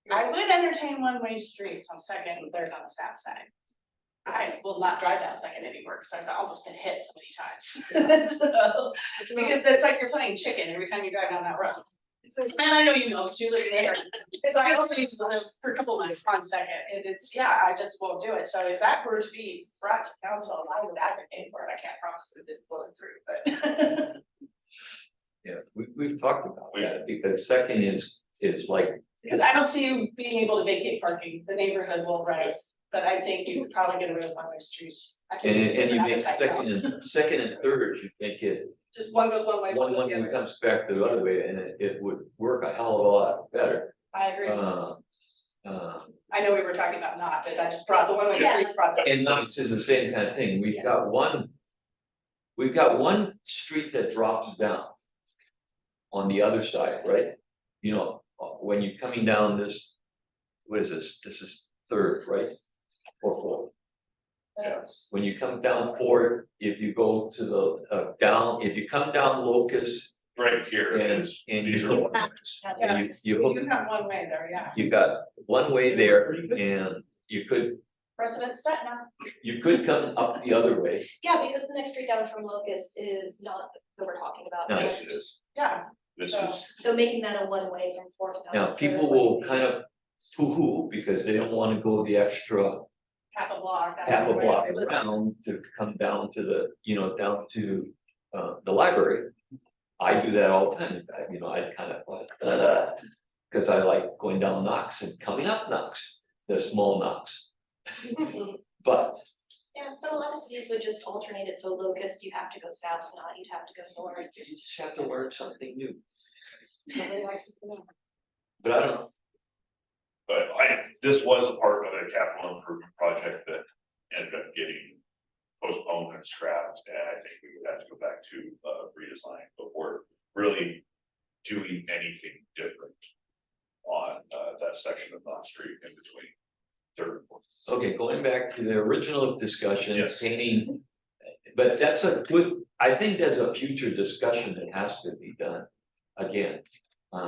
I would entertain one-way streets on Second and Third on the south side. I will not drive down Second anymore, because I've almost been hit so many times. So, because it's like you're playing chicken every time you drive down that road. And I know you know, because you live there, because I also used to live for a couple months on Second, and it's, yeah, I just won't do it, so if that were to be brought to council, I would advocate for it, I can't promise that it's going through, but. Yeah, we've talked about that, because second is like, Because I don't see you being able to vacate parking, the neighborhood will rise, but I think you could probably get away with one-way streets. I think and it's you different make appetite. second and third, you make it, Just one goes one way, one goes one the other. comes back the other way, and it would work a hell of a lot better. I agree. Uh, I know we were talking about not, but that just brought the one-way Yeah. street brought that. And Knox is the same kind of thing. We've got one street that drops down on the other side, right? You know, when you're coming down this, what is this? This is Third, right? Or Fourth. Yes. When you come down Fourth, if you go to the if you come down Locust Right here and is, you these are hook- one ways. Yeah, and you we hook- do have one way there, yeah. you got one way there, and you could Precedent set now. come up the other way. Yeah, because the next street down from Locust is not what we're talking about. No. Yes, it is. Yeah, This So- is, So making that a one-way from Fourth down. Now, to people Third will would be- kind of poo-hoo because they don't want to go the extra half a block. half a block around to come down to the, down to the library. I do that all the time, I kind of, because I like going down Knox and coming up Knox, the small Knox. But Yeah, but a lot of cities would just alternate it, so Locust, you have to go south, not you'd have to go north. you just have to learn something new, Nobody likes it, no. but I don't know. but this was a part of a capital improvement project that ended up getting postponed and scrapped, and I think we would have to go back to redesign before really doing anything different on that section of Knott Street in between Third and Fourth. Okay, going back to the original discussion, Yes. painting, but I think there's a future discussion that has to be done again,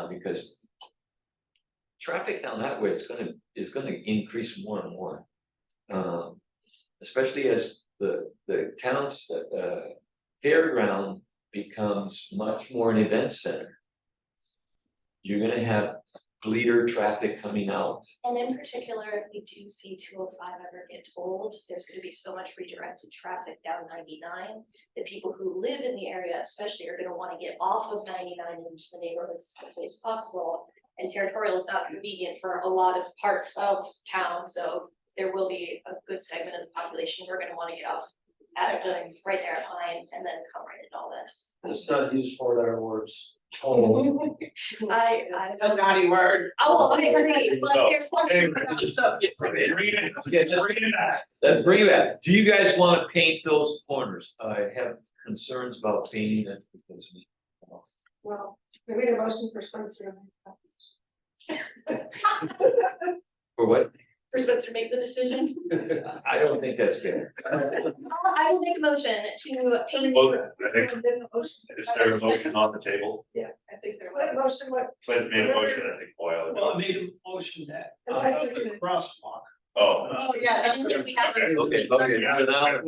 because traffic down that way is gonna increase more and more. Especially as the town's, fairground becomes much more an event center. You're gonna have bleeder traffic coming out. And in particular, if we do see 205 ever get told, there's gonna be so much redirected traffic down 99. That people who live in the area especially are gonna wanna get off of 99 into the neighborhood as quickly as possible. And Territorial is not convenient for a lot of parts of town, so there will be a good segment of the population who are gonna wanna get off at the, right there at Pine and then come right into all this. Let's not use 4-letter words. It's a naughty word. Oh, I agree, but No. your question. Read it. Yeah, just Read it back. let's bring it back. Do you guys want to paint those corners? I have concerns about painting it because Well, we made a motion for Spencer. for what? For Spencer to make the decision. I don't think that's fair. I will make a motion to paint. Well, I think, is there a motion on the table? I think there What was. motion, what? Clint made a motion, I think Boyle. Well, I made a motion that, I the seconded. crosswalk. Oh. Oh, yeah, that's. And if we have. Okay, so now,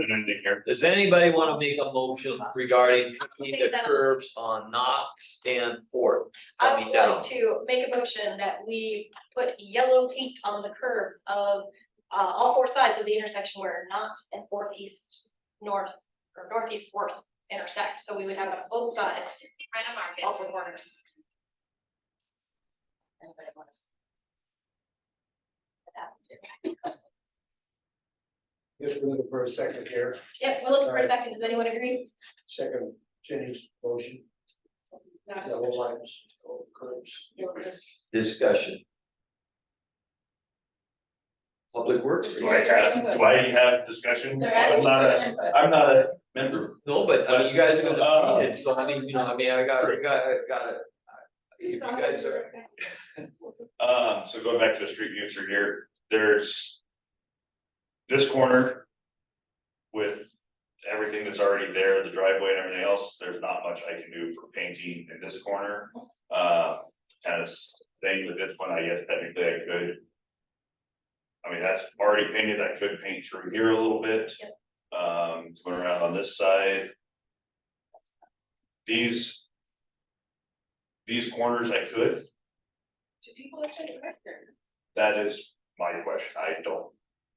does anybody want to make a motion regarding painting the curbs on Knox and Fourth? I Coming would down. like to make a motion that we put yellow paint on the curbs of all four sides of the intersection where Knott and Northeast Fourth intersect, so we would have it on both sides, Right on all Marcus. four corners. Guess we're looking for a second here, Yep, we're looking for a second. Does anyone agree? second Jenny's motion. Not Yellow especially. lines, curbs. Discussion. Public Works. Do I have discussion? They're asking for input. I'm not a member. No, but I mean, you guys are gonna be it, so I mean, you know, I mean, I got it. If you guys are, So going back to the street view through here, there's this corner with everything that's already there, the driveway and everything else, there's not much I can do for painting in this corner. Kind of staying with this one, I guess technically I could. I mean, that's already painted, I could paint through here a little bit. Coming around on this side. These corners I could, Do people actually correct there? that is my question, I don't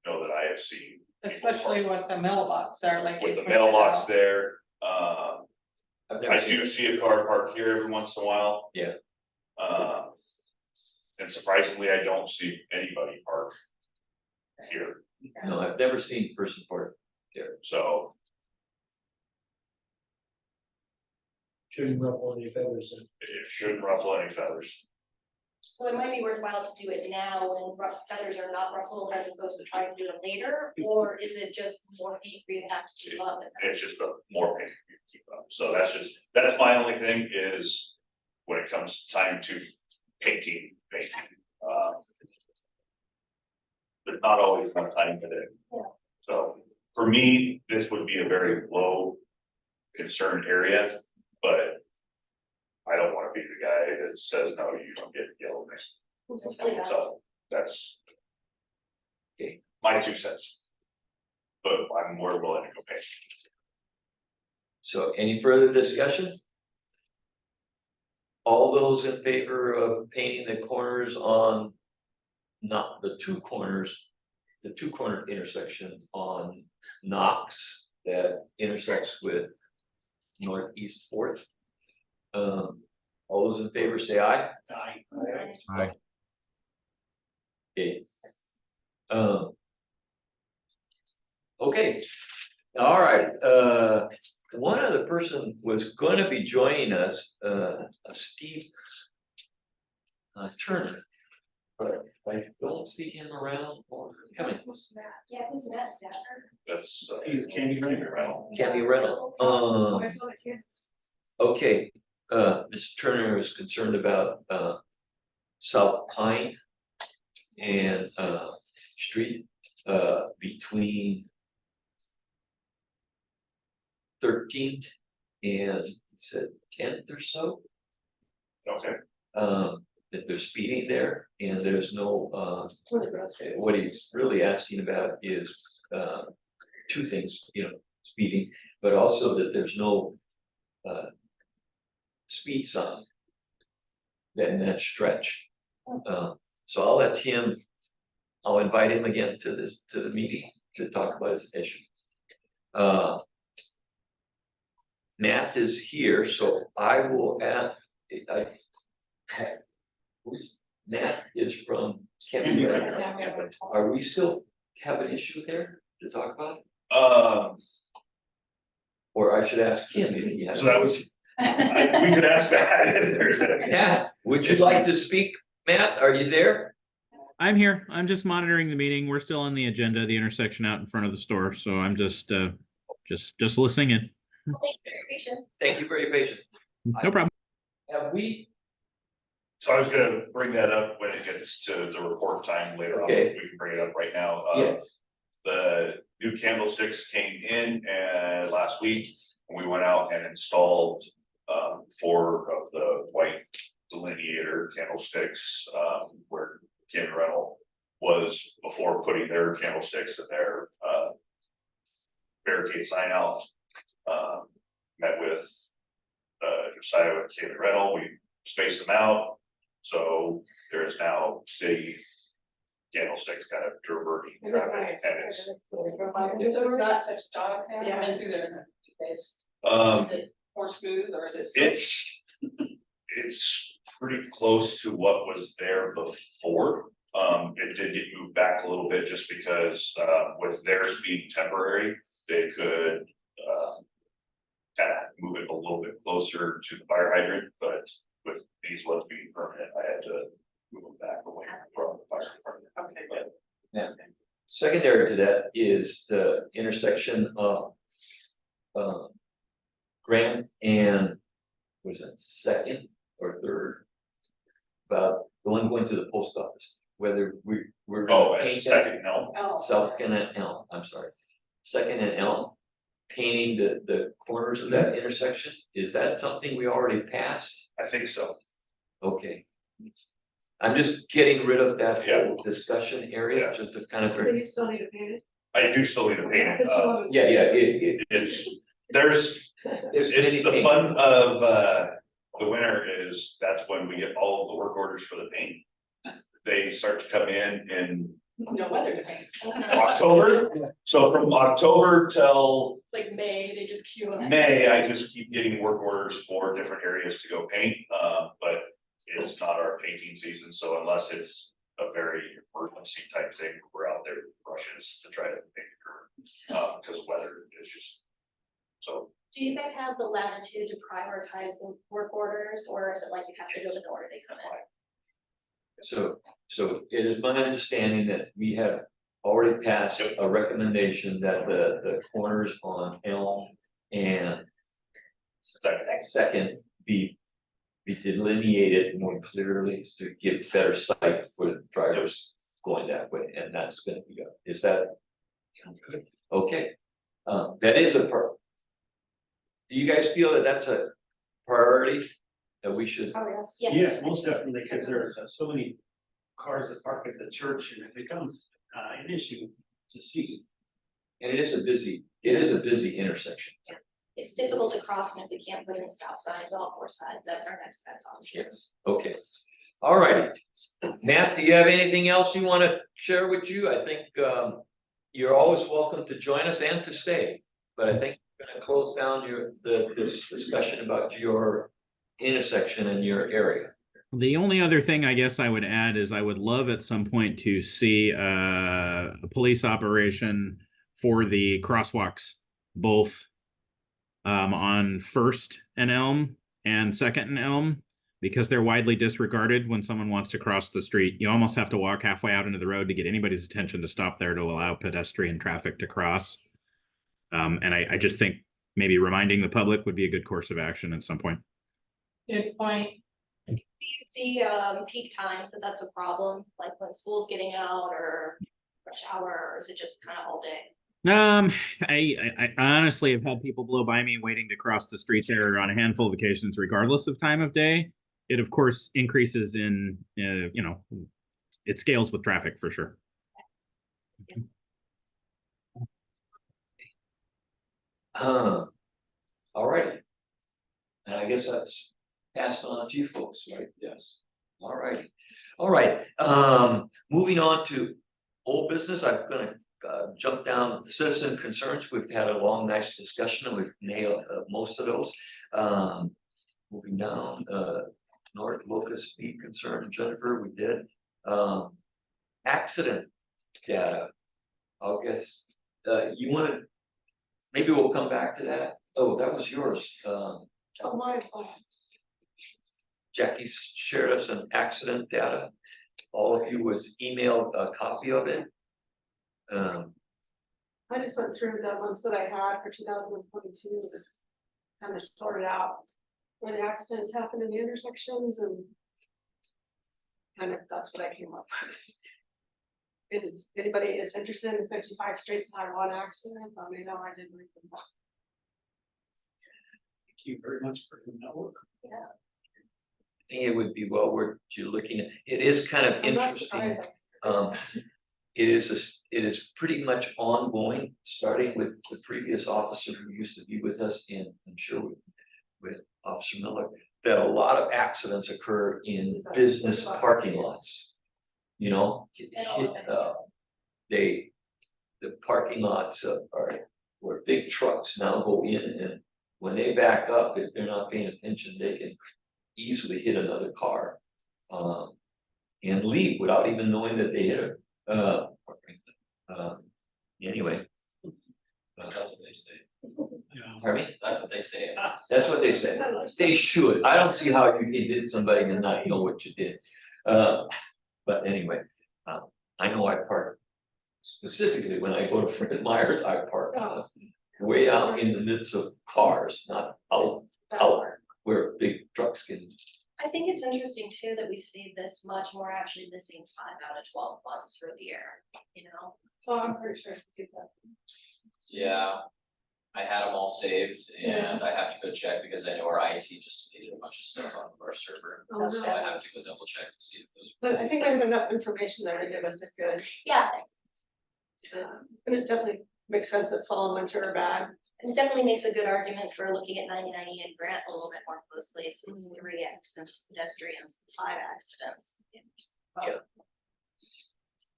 know that I have seen. Especially with the mailbox there, like. you With the pointed mailbox out. there, I've never I seen do it. see a car parked here every once in a while. Yeah. And surprisingly, I don't see anybody park here, No, I've never seen person park there. so Shouldn't ruffle any feathers. it shouldn't ruffle any feathers. So it might be worthwhile to do it now when feathers are not ruffled as opposed to trying to do it later, or is it just more paint for you to have to keep up? It's just a more pain for you to keep up, so that's my only thing is when it comes time to painting. There's not always enough time for that. Yeah. So for me, this would be a very low concern area, but I don't wanna be the guy that says, no, you don't get yellow next. It's really bad. So that's. Okay. My 2 cents. But I'm more willing to go pay. So any further discussion? All those in favor of painting the corners on, not the two corner intersections on Knox that intersects with Northeast Fourth. All those in favor say aye. Aye. Okay. Okay, all right, one other person was gonna be joining us, Steve Turner. But I don't see him around or coming. Yeah, who's Matt Zapper? That's. Candy rental. Candy Rental, I saw the kids. okay, Mr. Turner is concerned about, South Pine and, street, between 13th and he said 10th or so. Okay, That they're speeding there and there's no, what he's really asking about is, two things, you know, speeding, but also that there's no, speed sign in that stretch. So I'll invite him again to the meeting to talk about his issue. Matt is here, so I will add, Matt is from Kent. Are we still have an issue there to talk about? Or I should ask Kim if he has. so that was, we could ask that if there's any. Yeah, would you like to speak, Matt? Are you there? I'm here. I'm just monitoring the meeting. We're still on the agenda, the intersection out in front of the store. So I'm just listening in. Thank you for your patience. Thank you for your patience. No problem. Have we, So I was gonna bring that up when it gets to the report time later on, Okay. we can bring it up right now. yes, The new candlesticks came in last week, and we went out and installed 4 of the white delineator candlesticks, where Candy Rental was before putting their candlesticks in their barricade sign out. Met with Josiah with Candy Rental, we spaced them out, so there is now city candlesticks kind of diverting traffic, and it's So it's not such dog, I've been through there in a few days. Is it more smooth or is it? still- it's pretty close to what was there before. It did get moved back a little bit just because, with theirs being temporary, they could, kind of move it a little bit closer to the fire hydrant, but with these ones being permanent, I had to move them back away from the fire department. Okay, good. Yeah. Secondary to that is the intersection of Grant and, was it second or third? About the one going to the post office, whether we're. Oh, gonna and paint that- second, no, Oh. Second and Elm, I'm sorry. Second and Elm, painting the corners of that intersection, is that something we already passed? I think so. Okay. I'm just getting rid of that Yeah. whole discussion area, Yeah. just to kind of. you still need to paint it? I do still need to paint it. Yeah, It's, there's, there's it's many the things. fun of, the winter is, that's when we get all of the work orders for the paint. They start to come in No weather to paint. October, so from October till Like May, they just queue up. May, I just keep getting work orders for different areas to go paint, but it's not our painting season, so unless it's a very emergency type thing, we're out there with brushes to try to paint the curb, because weather is just. So, Do you guys have the latitude to prioritize the work orders, or is it like you have to go to the order they come in? So it is my understanding that we have already passed a recommendation that the corners on Elm and second be delineated more clearly to give better sight for the drivers going that way, and that's gonna be, is that? Okay, that is a part. Do you guys feel that that's a priority that we should? Oh, yes. Yes, most definitely, because there's so many cars that park at the church, and it becomes an issue to see. And it is a busy intersection. It's difficult to cross, and if we can't put in stop signs on all four sides, that's our next best option. Yes, okay. All righty. Matt, do you have anything else you want to share with you? I think you're always welcome to join us and to stay. But I think we're gonna close down this discussion about your intersection in your area. The only other thing I guess I would add is I would love at some point to see a police operation for the crosswalks, both on First and Elm and Second and Elm, because they're widely disregarded when someone wants to cross the street. You almost have to walk halfway out into the road to get anybody's attention to stop there to allow pedestrian traffic to cross. And I just think maybe reminding the public would be a good course of action at some point. Good point. Do you see peak times that's a problem, like when school's getting out or rush hour, or is it just kind of all day? I honestly have had people blow by me waiting to cross the streets there on a handful of occasions, regardless of time of day. It of course increases in, it scales with traffic for sure. All right. And I guess that's passed on to you folks, right? Yes. All right. All right. Moving on to old business, I'm gonna jump down citizen concerns. We've had a long, nice discussion and we've nailed most of those. Moving down, North Locust Speed concern, Jennifer, we did. Accident data. I guess you want to, maybe we'll come back to that. Oh, that was yours. Oh, my God. Jackie shared us an accident data. All of you was emailed a copy of it. I just went through the ones that I had for 2022, kind of sorted out where the accidents happened in the intersections and kind of, that's what I came up with. If anybody is interested in 55 streets that had one accident, let me know. I didn't read them all. Thank you very much for doing that work. Yeah. I think it would be well worth you looking at. It is kind of I'm not interesting. surprised. It is pretty much ongoing, starting with the previous officer who used to be with us, and I'm sure with Officer Miller, that a lot of accidents occur in business parking lots. You know, the parking lots are where big trucks now go in, and when they back up, if they're not paying attention, they can easily hit another car. and leave without even knowing that they hit it. Anyway. That's what they say. Pardon me? That's what they say. That's what they say. They should. I don't see how you can hit somebody and not know what you did. But anyway, I know I park specifically when I go to Fred Meyer's, I park way out in the midst of cars, not out where big trucks can. I think it's interesting too that we see this much more actually missing 5 out of 12 months for the year, you know? So I'm pretty sure. Yeah, I had them all saved and I have to go check because I know our IT just deleted a bunch of stuff off of our server. Oh, So no. I have to go double check and see if those. But I think we have enough information there to give us a good, Yeah, and it definitely makes sense that fall and winter are bad. and it definitely makes a good argument for looking at 99E and Grant a little bit more closely, since 3 accidents, with pedestrians, 5 accidents. Yeah.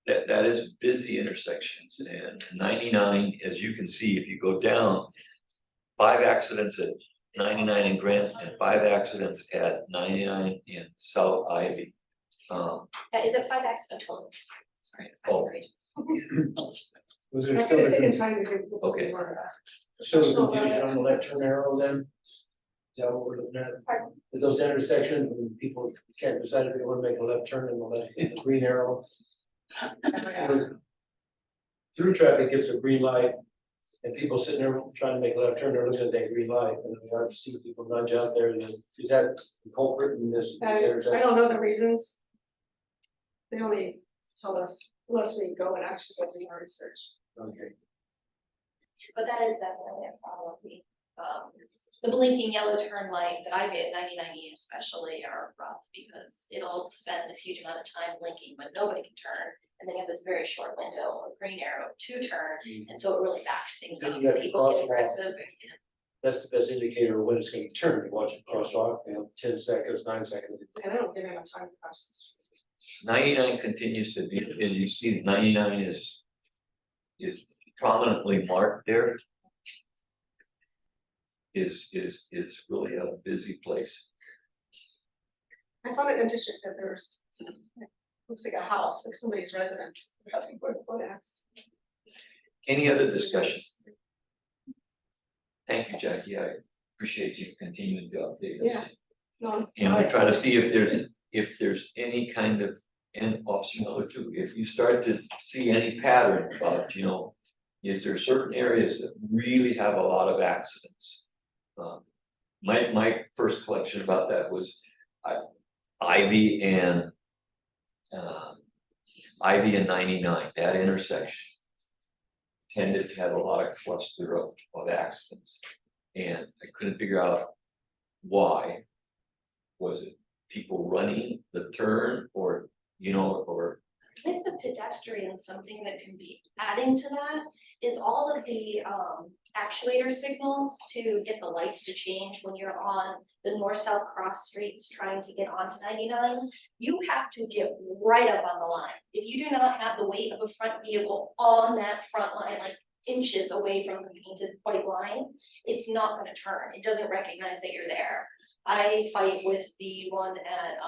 That is busy intersections, and 99, as you can see, if you go down, 5 accidents at 99 in Grant and 5 accidents at 99 in South Ivy. Is it 5 accident total? Sorry. Oh. Was there I still could have taken a time to do. Okay. still a confusion on the left turn arrow then? Is that what we're looking at? Pardon? At those intersections, when people can't decide if they want to make a left turn and the green arrow. Through traffic gets a green light, and people sitting there trying to make a left turn, they're looking at that green light, and we have to see people nudge out there, and then, is that the culprit in this intersection? I don't know the reasons. They only tell us, unless we go and actually go do our research. Okay. But that is definitely a problem. The blinking yellow turn lights at Ivy at 99E especially are rough because it'll spend this huge amount of time blinking when nobody can turn. And then you have this very short window of green arrow to turn, and so it really backs things Then up. you got the People get crosswalk. aggressive. That's the best indicator of when it's gonna turn, you watch it crosswalk, 10 seconds, 9 seconds. And I don't give enough time to process. 99 continues to be, as you see, 99 is prominently marked there. Is really a busy place. I found it interesting that there's, looks like a house, like somebody's residence. Any other discussion? Thank you, Jackie. I appreciate you continuing to update us. Yeah. No, And we try to see if there's any kind of, and Officer Miller too, if you start to see any pattern about, is there certain areas that really have a lot of accidents? My first collection about that was Ivy and 99, that intersection tended to have a lot of cluster of accidents. And I couldn't figure out why. Was it people running the turn or, or With the pedestrian, something that can be adding to that is all of the actuator signals to get the lights to change when you're on the north-south cross streets trying to get onto 99. You have to get right up on the line. If you do not have the weight of a front vehicle on that front line, like inches away from the painted white line, it's not gonna turn. It doesn't recognize that you're there. I fight with the one at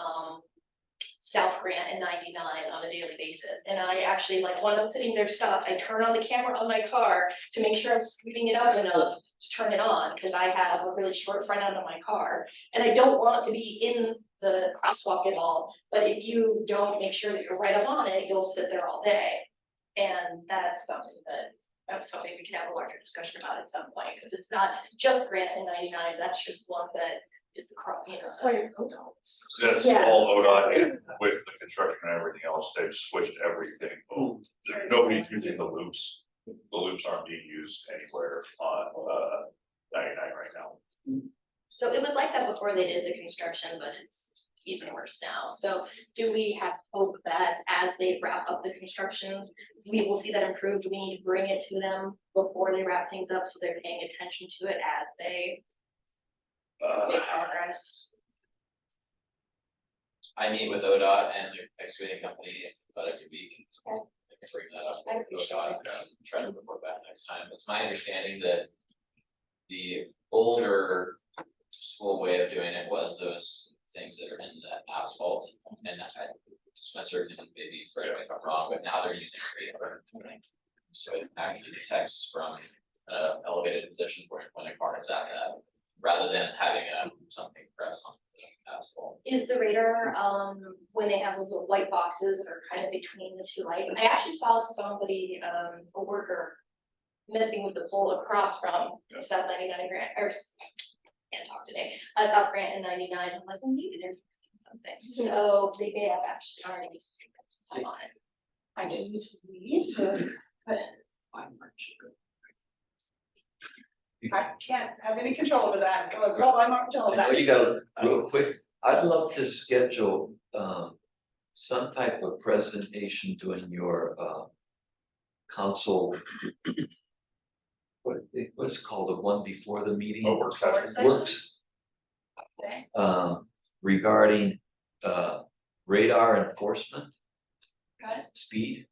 South Grant and 99 on a daily basis. And I actually, like, when I'm sitting there stopped, I turn on the camera on my car to make sure I'm scooting it up enough to turn it on, because I have a really short front end on my car. And I don't want to be in the crosswalk at all, but if you don't make sure that you're right up on it, you'll sit there all day. And that's something we can have a larger discussion about at some point, because it's not just Grant and 99, that's just one that is the cross, That's why you're. So that's Yeah. all ODOT and with the construction and everything else, they've switched everything. Nobody's using the loops. The loops aren't being used anywhere on 99 right now. So it was like that before they did the construction, but it's even worse now. So do we have hope that as they wrap up the construction, we will see that improved? We need to bring it to them before they wrap things up, so they're paying attention to it as they make progress. I meet with ODOT and the excavating company about every week. I can bring that up I with appreciate ODOT and try to report back next time. It's my understanding that the older school way of doing it was those things that are in the asphalt. And Spencer can maybe correct me if I'm wrong, but now they're using radar. So it actually detects from elevated position when a car is at that, rather than having something press on the asphalt. Is the radar, when they have those little white boxes that are kind of between the two lights? I actually saw somebody, a worker messing with the pole across from South 99 Grant, or can't talk today, South Grant and 99. I'm like, well, maybe they're fixing something. So they may have actually already spent some time on it. I do need to leave, so, but I can't have any control over that. I'm not telling I know that. you got, real quick, I'd love to schedule, some type of presentation during your, council. What's it called, the one before the meeting? Oh, work session. Works. Regarding, radar enforcement, Got it. speed.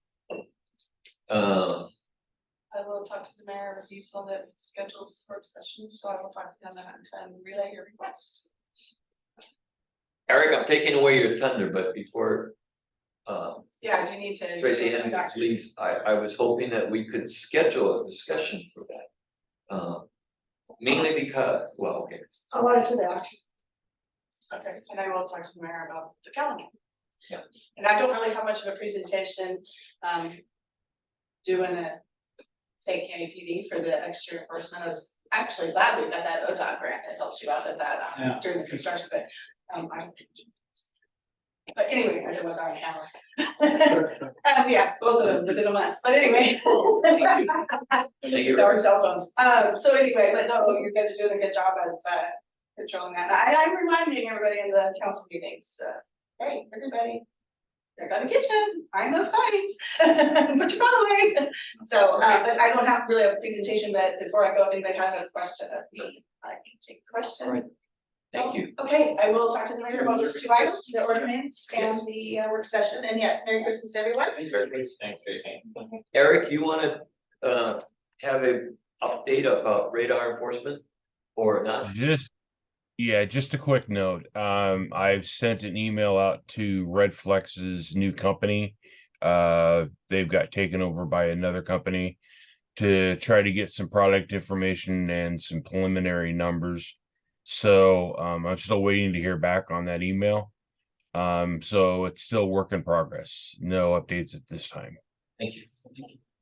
I will talk to the mayor, he's on the schedules work sessions, so I will talk to him and relay your request. Eric, I'm taking away your thunder, but before, Yeah, I do need to. Tracy Henry leaves, I was hoping that we could schedule a discussion for that. Mainly because, well, okay. I'll add to that. Okay, and I will talk to the mayor about the calendar. Yeah. And I don't really have much of a presentation, doing a fake NPD for the extra enforcement. I was actually glad we got that ODOT grant that helps you out at that, Yeah. during the construction, but anyway, I did what I have. Yeah, both of them within a month, but anyway. Thank you. Our cell phones. So anyway, but no, you guys are doing a good job of, controlling that. I'm reminding everybody in the council meetings, hey, everybody, they're gonna get you, find those signs, put your phone away. So, but I don't have really a presentation, but before I go, if anybody has a question of me, I can take the question. All right. Thank you. Okay, I will talk to the mayor about those two items, the ordinance and the work session, and yes, Merry Christmas, everyone. Thanks, Tracy. Eric, you wanna, have a update about radar enforcement or not? Just a quick note. I've sent an email out to Red Flex's new company. They've got taken over by another company to try to get some product information and some preliminary numbers. So, I'm still waiting to hear back on that email. So it's still work in progress. No updates at this time. Thank you.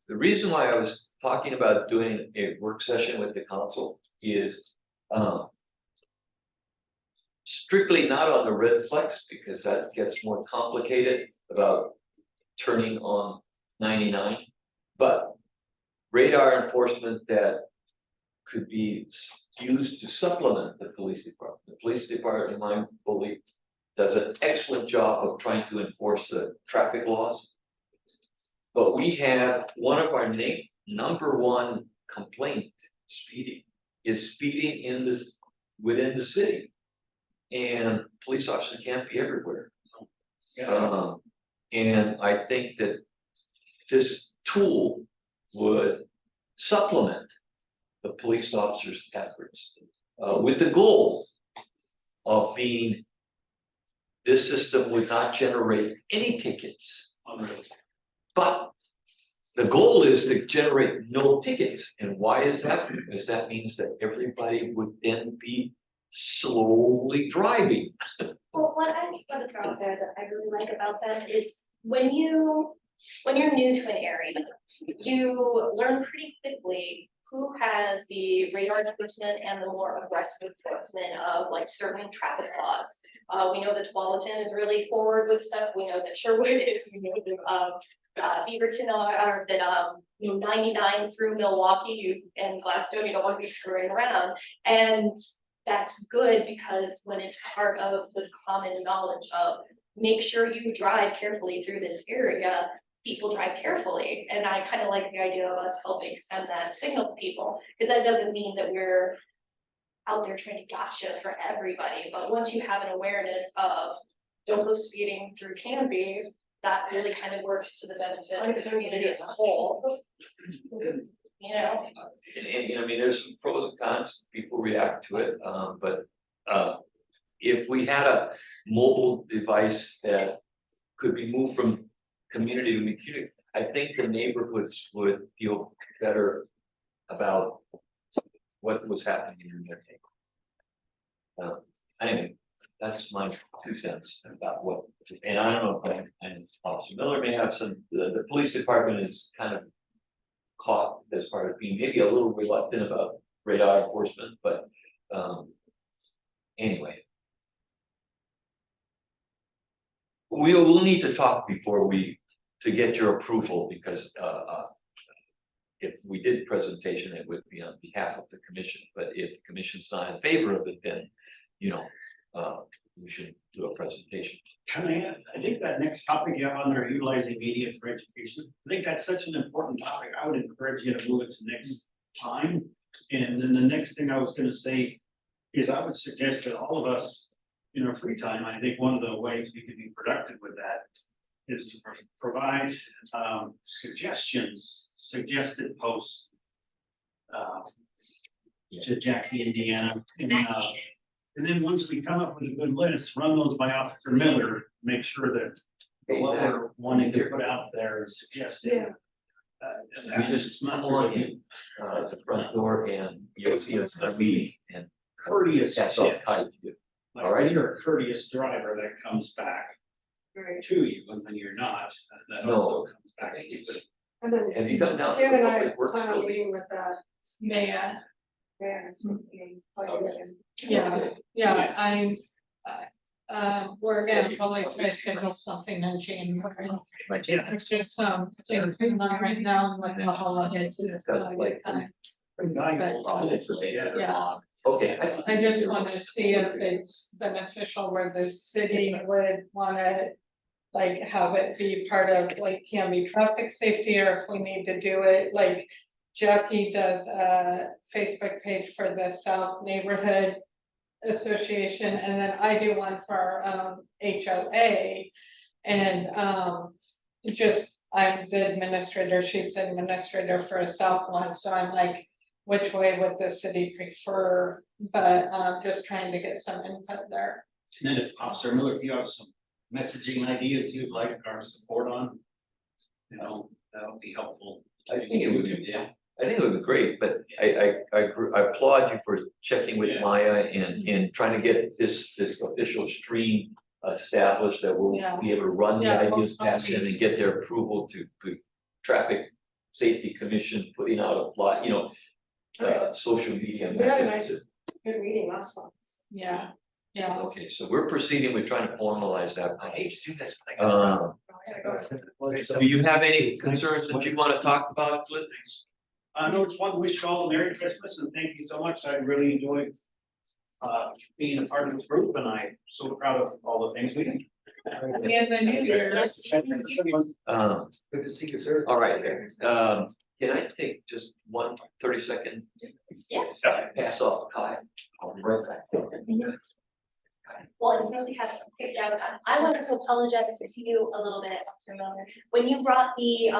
The reason why I was talking about doing a work session with the council is, strictly not on the Red Flex, because that gets more complicated about turning on 99, but radar enforcement that could be used to supplement the police department. The police department, in my belief, does an excellent job of trying to enforce the traffic laws. But we have one of our number one complaint, speeding, is speeding in this, within the city. And police officers can't be everywhere. And I think that this tool would supplement the police officers' efforts, with the goal of being, this system would not generate any tickets. But the goal is to generate no tickets. And why is that? Because that means that everybody would then be slowly driving. Well, what I want to throw out there that I really like about them is when you're new to an area, you learn pretty quickly who has the radar enforcement and the more aggressive enforcement of like certain traffic laws. We know that Tualatin is really forward with stuff. We know that Sherwood is. We know that Beaverton are that 99 through Milwaukee and Gladstone, you don't want to be screwing around. And that's good because when it's part of the common knowledge of make sure you drive carefully through this area, people drive carefully. And I kind of like the idea of us helping send that signal to people, because that doesn't mean that we're out there trying to gotcha for everybody. But once you have an awareness of don't go speeding through Canby, that really kind of works to the benefit of the community as a whole. You know? And I mean, there's some pros and cons, people react to it, but if we had a mobile device that could be moved from community to community. I think the neighborhoods would feel better about what was happening in their neighborhood. Anyway, that's my 2 cents about what, and I don't know, and Officer Miller may have some, the police department is kind of caught as far as being maybe a little reluctant about radar enforcement, but, anyway. We'll need to talk before to get your approval, because, if we did presentation, it would be on behalf of the commission, but if the commission's not in favor of it, then, you know, we should do a presentation. Can I add, I think that next topic you have on there, utilizing media for education, I think that's such an important topic. I would encourage you to move it to next time. And then the next thing I was gonna say is I would suggest that all of us, in our free time, I think one of the ways we can be productive with that is to provide suggestions, suggested posts to Jackie, Indiana. And then once we come up with a good list, run those by Officer Miller, make sure that what we're wanting to put out there is suggested. We just call in the front door and you'll see us at a meeting and Courteous that's all tips. tied to you. Like, right, you're a courteous driver that comes back to you, and when you're not, that No. also comes back to you. And then Have you come down to Jim the and I public works plan on building? meeting with the Yeah, mayor. yeah, we're gonna probably try to schedule something in January. But yeah, It's just, things going on right now with the holidays, it's not a good time. it's related. Yeah. Okay. I just want to see if it's beneficial where the city would wanna. Like have it be part of like Canby traffic safety, or if we need to do it, like Jackie does a Facebook page for the South Neighborhood Association, and then I do one for our HOA. And just, I'm the administrator, she's the administrator for a South one, so I'm like, which way would the city prefer? But just trying to get some input there. And then if Officer Miller, if you have some messaging ideas you'd like our support on, you know, that would be helpful. I think it would be, I think it would be great, but I applaud you for checking with Yeah. Maya and trying to get this official stream established that we'll Yeah. be able to run the Yeah, ideas well, past them and get their approval to traffic safety commission putting out a fly, you know, social media We had a message. nice, good meeting last month. Yeah, yeah. Okay, so we're proceeding with trying to formalize that. I hate to do this, but I Uh, I gotta go. do you have any concerns that you want to talk about, Cliff? I know just want to wish you all a Merry Christmas and thank you so much. I really enjoyed being a part of this group, and I'm so proud of all the things we did. Yeah, the new year. Good to see you, sir. All right, can I take just 30-second? Yeah. Pass off Kai. I'll be right back. Well, until we have picked out, I wanted to apologize to you a little bit, Officer Miller. When you brought the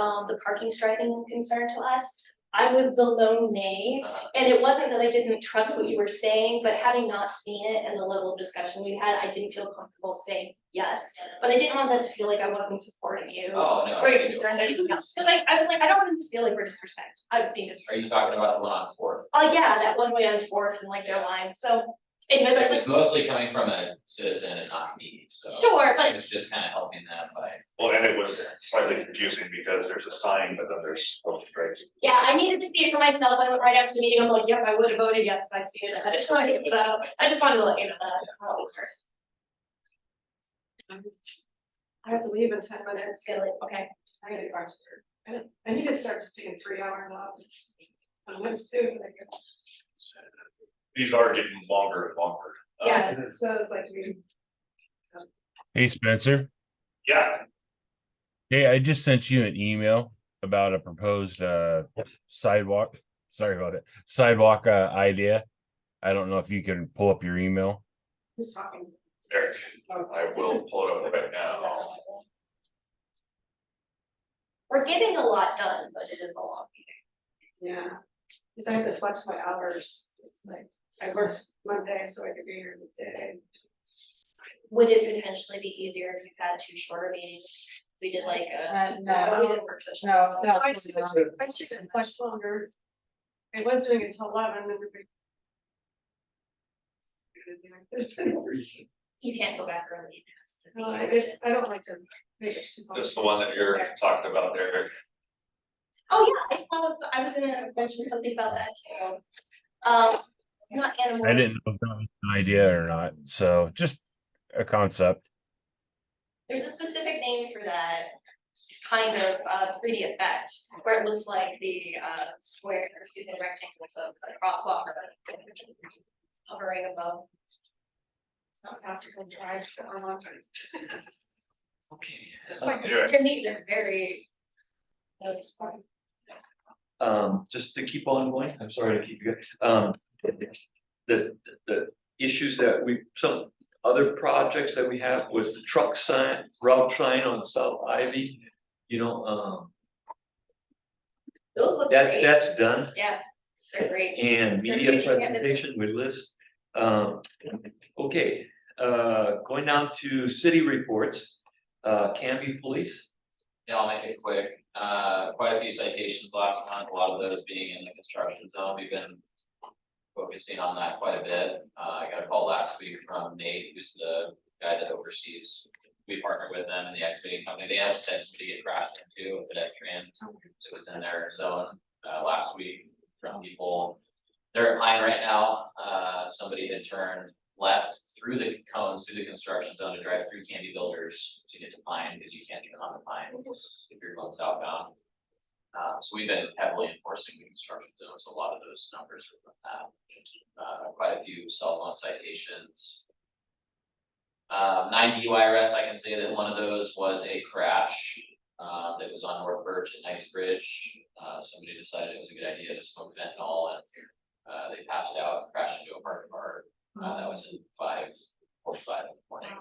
parking striping concern to us, I was the lone nay. And it wasn't that I didn't trust what you were saying, but having not seen it and the level of discussion we had, I didn't feel comfortable saying yes. But I didn't want that to feel like I wasn't supporting you. Oh, no. Or your concerns, anything else. Cause I was like, I don't want them to feel like we're disrespect. I was being Are disrespectful. you talking about the one on Fourth? Oh, yeah, that one way on Fourth and like their lines. So anyway, It that's was like, mostly coming from a citizen and not me, so. sure, It but was just kind of helping them by. Well, and it was slightly confusing because there's a sign, but then there's those stripes. yeah, I needed to see it for myself. I went right after the meeting. I'm like, yep, I would have voted yes if I'd seen it ahead of time. So I just wanted to let you know that. How it worked. I have to leave in 10 minutes. Silly, okay. I gotta go. I need to start just taking 3 hour naps. On Wednesday, but I could- These are getting longer and longer. Yeah. So it's like we. Hey, Spencer. Yeah, Hey, I just sent you an email about a proposed sidewalk. Sorry about it. Sidewalk idea. I don't know if you can pull up your email. Who's talking? Eric, I will pull it up right now. We're getting a lot done, but it is a long meeting. Yeah, because I have to flex my hours. It's like, I worked Monday, so I could be here today. would it potentially be easier if you had two shorter meetings? We did like a, No. we did a work session. No, no. I just did much longer. It was doing it until 11 and You can't go back early. It has to be- I guess I don't like to make it too. This is the one that you're talking about there. Oh, yeah, I was gonna mention something about that too. Not animal. I didn't know if that was an idea or not, so just a concept. There's a specific name for that kind of 3D effect, where it looks like the square, excuse me, rectangles of the crosswalk are hovering above. It's not practical drive. Okay. They're neat, they're very. Just to keep on going, I'm sorry to keep you, the issues that some other projects that we have was the truck sign, route sign on South Ivy, you know, Those look great. that's done. Yeah, they're great. And They're media huge, yeah, presentation with Liz. Okay, going down to city reports, Canby Police. Yeah, I'll make it quick. Quite a few citations last month, a lot of those being in the construction zone. We've been focusing on that quite a bit. I got a call last week from Nate, who's the guy that oversees. We partnered with them and the excavating company. They had said somebody get crashed into a pedestrian. It was in their zone last week from people. They're at Pine right now. Somebody had turned left through the cones, through the construction zone to drive through Candy Builders to get to Pine, because you can't turn on the Pine if you're going southbound. So we've been heavily enforcing the construction zone, so a lot of those numbers are from that. Quite a few cell phone citations. 9 DUI arrests, I can say that one of those was a crash that was on North Birch at Knightsbridge. Somebody decided it was a good idea to smoke fentanyl, and they passed out and crashed into a parking car. That was in 5:45 in the morning.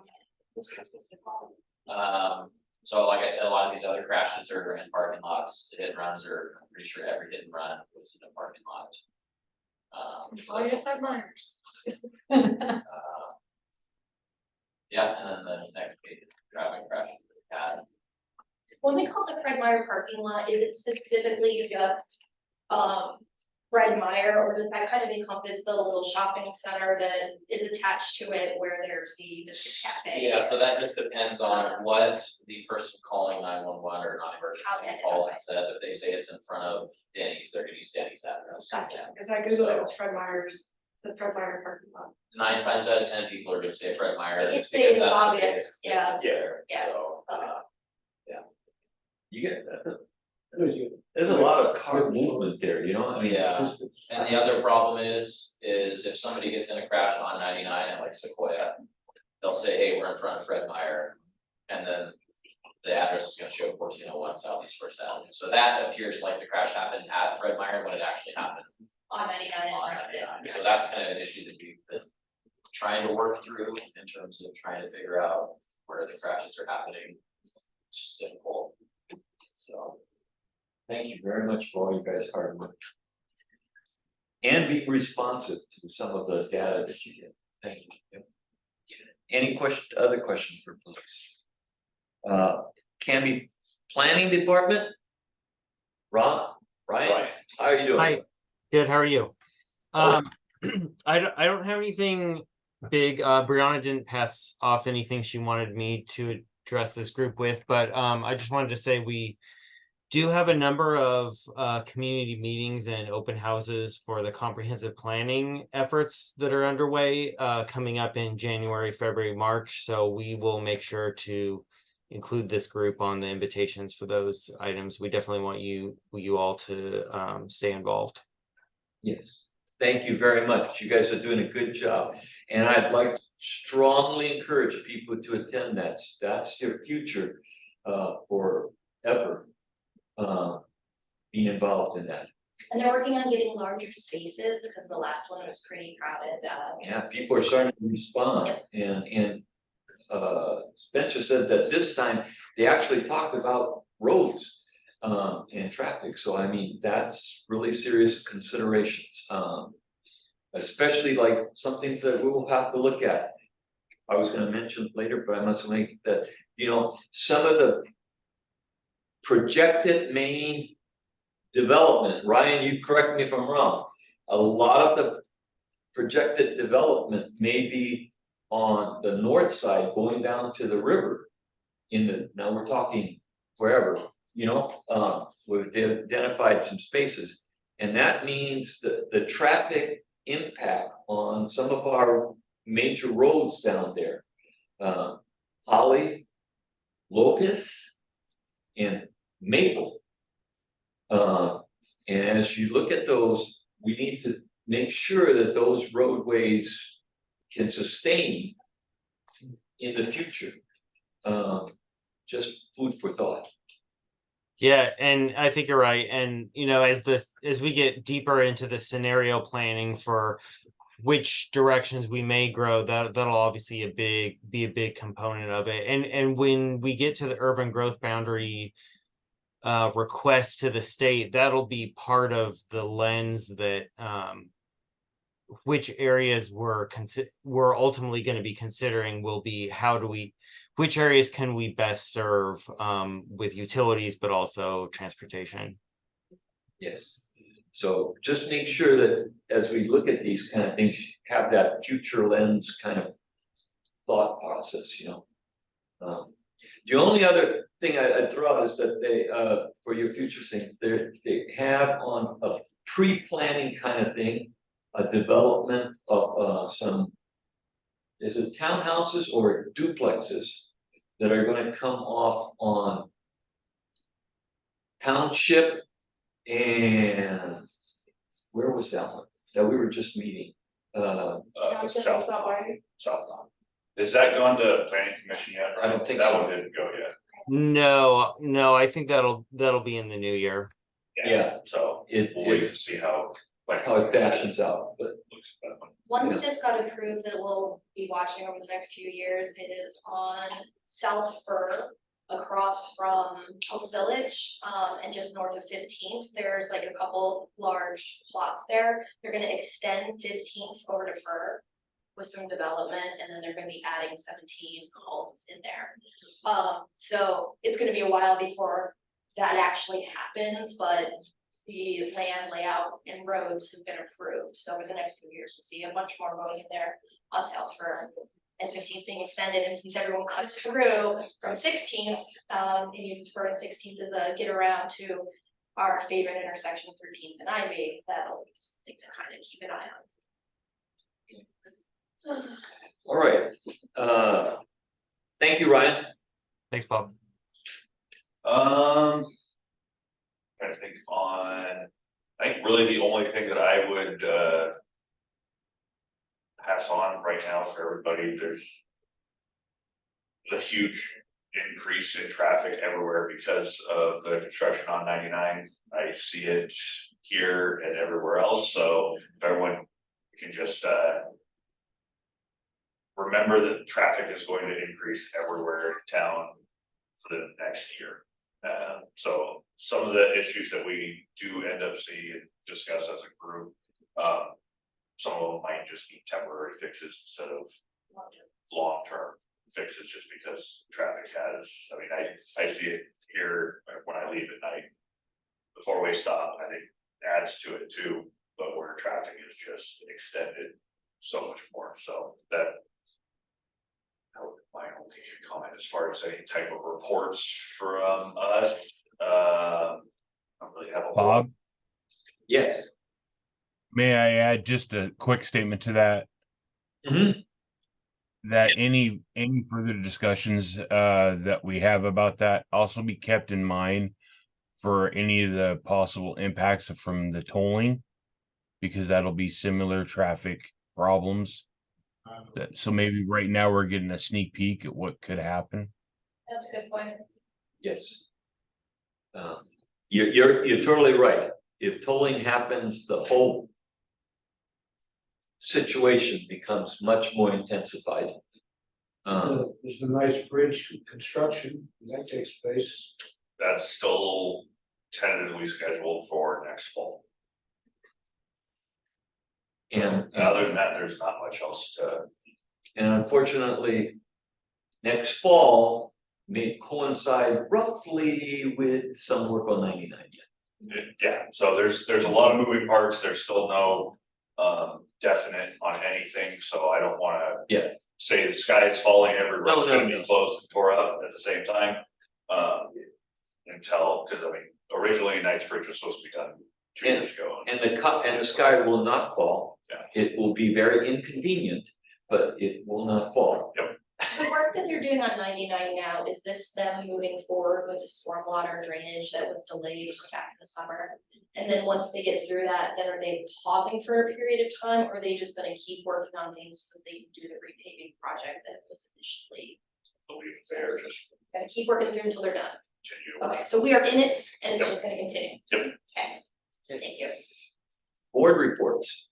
So like I said, a lot of these other crashes are in parking lots. The hit and runs are, I'm pretty sure every hit and run was in a parking lot. All your Fred Meyers. Yeah, and then the next page, driving crash. When we call the Fred Meyer parking lot, is it specifically just Fred Meyer, or does that kind of encompass the little shopping center that is attached to it where there's the cafe? Yeah, so that just depends on what the person calling 911 or non-emergency calls and says. If they say it's in front of Denny's, they're gonna use Denny's address. Gotcha, because I googled it, was Fred Meyer's, it's a Fred Meyer parking lot. 9 times out of 10 people are gonna say Fred Meyer. It's because that's the obvious, biggest yeah. business there. Yeah. So, You get that. There's a lot of car movement there, you know? I mean, Yeah. And the other problem is if somebody gets in a crash on 99 at like Sequoia, they'll say, hey, we're in front of Fred Meyer. And then the address is gonna show 1401 Southeast First Avenue. So that appears like the crash happened at Fred Meyer when it actually happened On 99 and on around it. 99. So that's kind of an issue that we've been trying to work through in terms of trying to figure out where the crashes are happening. It's just difficult. So. thank you very much for all you guys' hard work. And being responsive to some of the data that you get. Thank you. Any other questions for police? Canby Planning Department? Ryan, how are you doing? Hi, good, how are you? Oh. I don't have anything big. Brianna didn't pass off anything she wanted me to address this group with, but I just wanted to say we do have a number of community meetings and open houses for the comprehensive planning efforts that are underway coming up in January, February, March. So we will make sure to include this group on the invitations for those items. We definitely want you all to stay involved. Yes, thank you very much. You guys are doing a good job. And I'd like to strongly encourage people to attend that. That's your future forever. Being involved in that. And they're working on getting larger spaces because the last one was pretty crowded. Yeah, people are starting to respond. Yep. And Spencer said that this time they actually talked about roads and traffic. So I mean, that's really serious considerations. Especially like some things that we will have to look at. I was gonna mention later, but I must make that, some of the projected main development, Ryan, you correct me if I'm wrong, a lot of the projected development may be on the north side going down to the river. Now we're talking forever, we've identified some spaces. And that means that the traffic impact on some of our major roads down there, Holly, Locust, and Maple. And as you look at those, we need to make sure that those roadways can sustain in the future. Just food for thought. Yeah, and I think you're right. And as we get deeper into the scenario planning for which directions we may grow, that'll obviously be a big component of it. And when we get to the urban growth boundary request to the state, that'll be part of the lens that which areas we're ultimately going to be considering will be which areas can we best serve with utilities, but also transportation. Yes. So just make sure that as we look at these kind of things, have that future lens kind of thought process, The only other thing I'd throw out is that they, for your future thing, they have on a pre-planning kind of thing, a development of is it townhouses or duplexes that are going to come off on Township and where was that one that we were just meeting? Southbound. Has that gone to planning commission yet? I don't think that so. one didn't go yet. No, I think that'll be in the new year. Yeah. So we'll wait to see how it fashions out, but One that just got approved that we'll be watching over the next few years is on South Fir across from Hope Village, and just north of 15th. There's like a couple large plots there. They're gonna extend 15th over to Fir with some development, and then they're gonna be adding 17 homes in there. So it's gonna be a while before that actually happens, but the land layout and roads have been approved, so over the next few years, we'll see a bunch more going in there on South Fir. And 15th being extended, and since everyone cuts through from 16th, and uses Fir and 16th as a get around to our favorite intersection, 13th and Ivy, that'll be something to kind of keep an eye on. all right. Thank you, Ryan. Thanks, Bob. Trying to think I think really the only thing that I would pass on right now for everybody, there's a huge increase in traffic everywhere because of the construction on 99. I see it here and everywhere else, so if everyone can just remember that traffic is going to increase everywhere in town for the next year. So some of the issues that we do end up seeing and discuss as a group, some of them might just be temporary fixes instead of long-term fixes, just because traffic has, I see it here when I leave at night. The four-way stop, I think, adds to it too, but where traffic is just extended so much more, so that would be my only comment as far as any type of reports from us. I don't really have a Bob, Yes. may I add just a quick statement to that? That any further discussions that we have about that also be kept in mind for any of the possible impacts from the tolling, because that'll be similar traffic problems. So maybe right now we're getting a sneak peek at what could happen. That's a good point. Yes. You're totally right. If tolling happens, the whole situation becomes much more intensified. There's a nice bridge construction, that takes place. That's still tentatively scheduled for next fall. And Other than that, there's not much else to And unfortunately, next fall may coincide roughly with some work on 99. Yeah, so there's a lot of moving parts. There's still no definite on anything, so I don't wanna. Yeah. Say the sky is falling, every road's No, gonna be closed and tore up at the same time. Until, cause I mean, originally Knightsbridge was supposed to be done 2 years ago. And the sky will not fall. Yeah. It will be very inconvenient, but it will not fall. The work that they're doing on 99 now, is this them moving forward with the stormwater drainage that was delayed back in the summer? And then once they get through that, then are they pausing for a period of time, or are they just gonna keep working on things so that they can do the repaving project that was initially? I believe it's there, just Gonna keep working through until they're done. continue. Okay, so we are in it and it's just gonna continue. Yep. Okay, thank you. Board reports.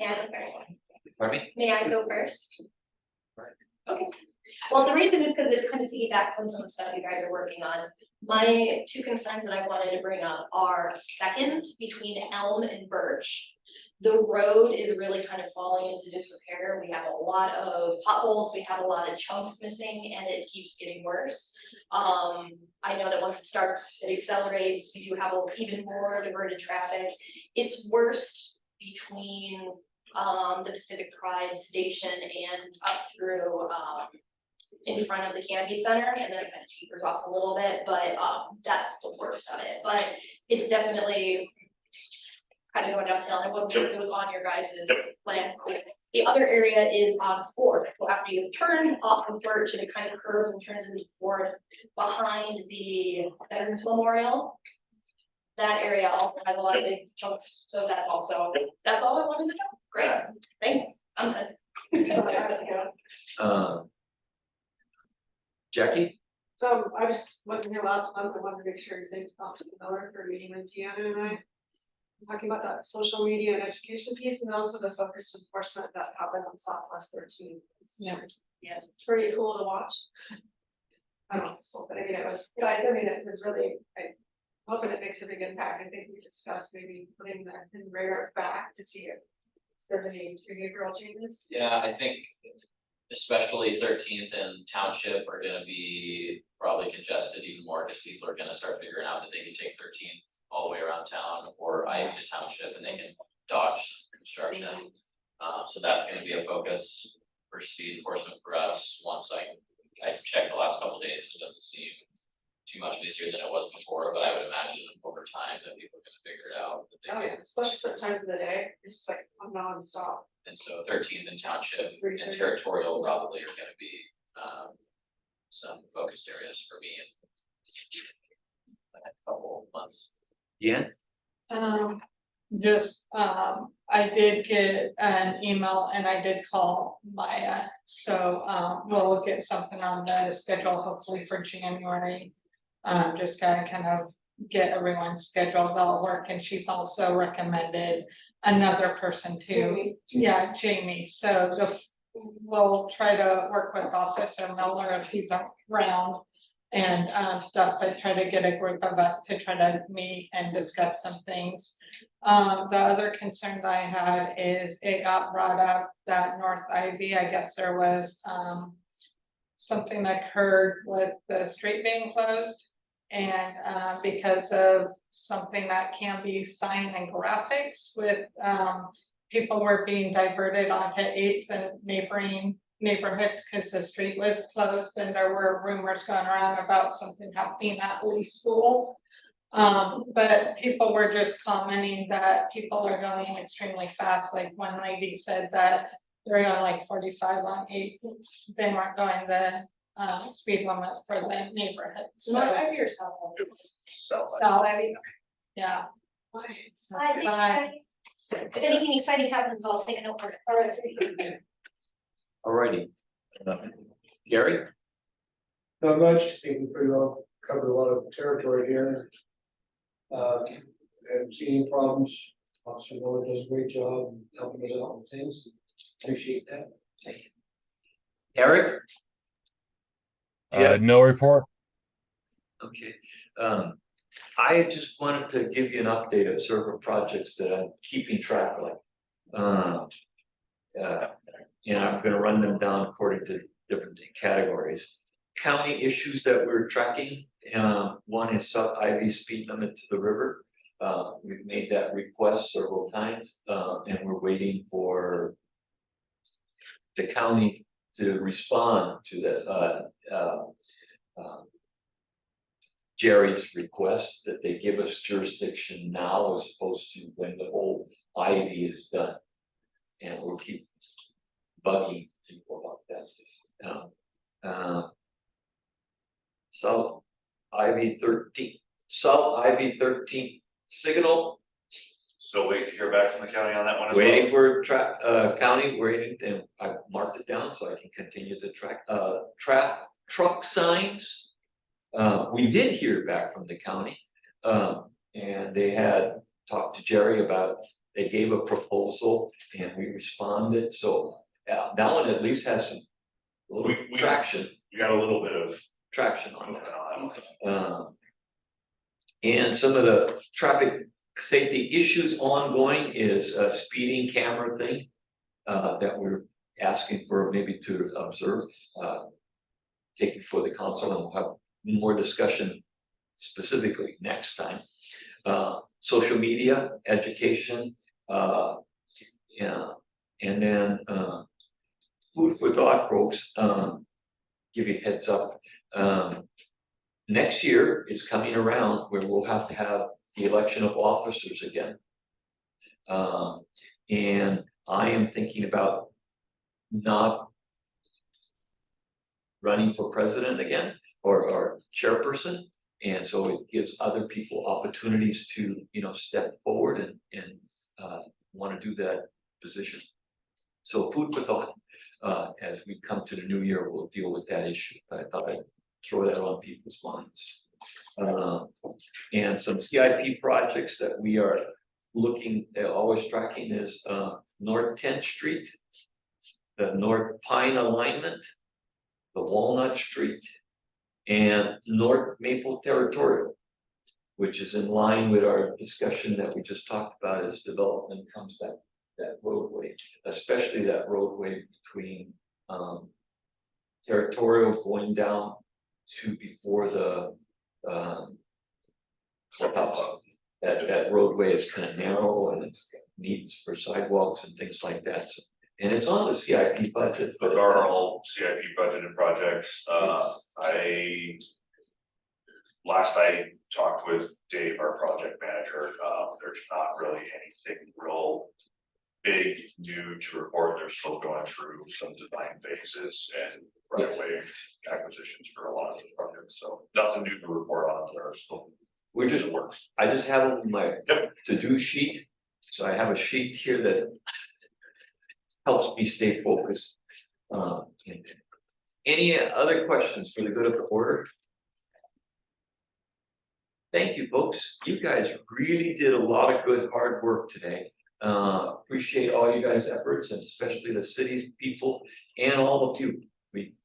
And the first one. Pardon me? May I go first? Okay, well, the reason is because it kind of piggybacks on some of the stuff you guys are working on. My two concerns that I wanted to bring up are second, between Elm and Birch. The road is really kind of falling into disrepair. We have a lot of potholes, we have a lot of chunks missing, and it keeps getting worse. I know that once it starts, it accelerates. We do have even more diverted traffic. It's worst between the Pacific Pride station and up through in front of the Canby Center, and then it kind of tapers off a little bit, but that's the worst of it. But it's definitely kind of going downhill. I wasn't sure if it was on your guys' plan. The other area is on Fourth. So after you turn off of Birch, and it kind of curves and turns into Fourth behind the Veterans Memorial. That area also has a lot of big chunks, so that also, that's all I wanted to know. Great, thank you, I'm good. Jackie? So I just wasn't here last month. I wanted to make sure you think about Miller for meeting with Deanna and I. Talking about that social media and education piece, and also the focus enforcement that happened on Southwest 13. Yeah. Yeah, it's pretty cool to watch. I don't know, it's cool, but I mean, it was, I mean, it was really, I hoping it makes a big impact. I think we discussed maybe putting that in radar back to see if there's any behavioral changes. Yeah, I think especially 13th and Township are gonna be probably congested even more, because people are gonna start figuring out that they can take 13th all the way around town or Ivy to Township, and they can dodge construction. So that's gonna be a focus for speed enforcement for us. Once I checked the last couple of days, and it doesn't seem too much busier than it was before, but I would imagine over time that people are gonna figure it out. That they Oh, yeah, especially certain times of the day, it's just like I'm nonstop. And so 13th and Township and 3:30. Territorial probably are gonna be some focused areas for me in a couple of months. Yeah? I did get an email and I did call Maya, so we'll get something on the schedule hopefully for January. Just gotta kind of get everyone's schedule, that'll work, and she's also recommended another person too. Jamie. Yeah, Jamie, so we'll try to work with Officer Miller if he's around. And stuff, but try to get a group of us to try to meet and discuss some things. The other concern I had is it got brought up that North Ivy, I guess there was something occurred with the street being closed. And because of something that can be sign and graphics with people were being diverted onto 8th and neighboring neighborhoods because the street was closed, and there were rumors going around about something happening at Lee School. But people were just commenting that people are going extremely fast. Like one lady said that they're going like 45 on 8th. They weren't going the speed limit for the neighborhood. So, North Ivy or South Ivy? South Ivy. Yeah. So, Hi, if anything exciting happens, I'll take a note for it. All right. Alrighty. Gary? Not much, I think we pretty well covered a lot of territory here. Haven't seen any problems. Officer Miller does a great job helping us out with things. Appreciate that. Thank you. Eric? Yeah. No report. Okay, I just wanted to give you an update of several projects that I'm keeping track of. And I'm gonna run them down according to different categories. County issues that we're tracking, one is South Ivy speed limit to the river. We've made that request several times, and we're waiting for the county to respond to that, Jerry's request that they give us jurisdiction now as opposed to when the whole Ivy is done. And we'll keep bugging people about that. South Ivy 13 signal, So wait to hear back from the county on that one as waiting well. for county, waiting, and I marked it down so I can continue to track, truck signs. We did hear back from the county, and they had talked to Jerry about, they gave a proposal and we responded, so that one at least has some little We- traction. You got a little bit of Traction on movement that. on that one. And some of the traffic safety issues ongoing is a speeding camera thing, that we're asking for maybe to observe, take before the council, and we'll have more discussion specifically next time. Social media, education, yeah, and then, food for thought, folks, give you a heads up. Next year is coming around where we'll have to have the election of officers again. And I am thinking about not running for president again or chairperson. And so it gives other people opportunities to, step forward and want to do that position. So food for thought, as we come to the new year, we'll deal with that issue. I thought I'd throw that on people's minds. And some CIP projects that we are looking, always tracking is North 10th Street, the North Pine alignment, the Walnut Street, and North Maple Territorial, which is in line with our discussion that we just talked about as development comes that roadway, especially that roadway between Territorial going down to before the clubhouse. That roadway is kind of narrow and it needs for sidewalks and things like that. So, and it's on the CIP budget. Those are all CIP budgeted projects. Last I talked with Dave, our project manager, there's not really anything real big new to report. They're still going through some design phases and right away acquisitions for a lot of the projects. So nothing new to report on. They're still. We're just works. I just have on my to-do sheet. So I have a sheet here that helps me stay focused. Any other questions for the good of the order? Thank you, folks. You guys really did a lot of good, hard work today. Appreciate all you guys' efforts and especially the city's people and all of you. We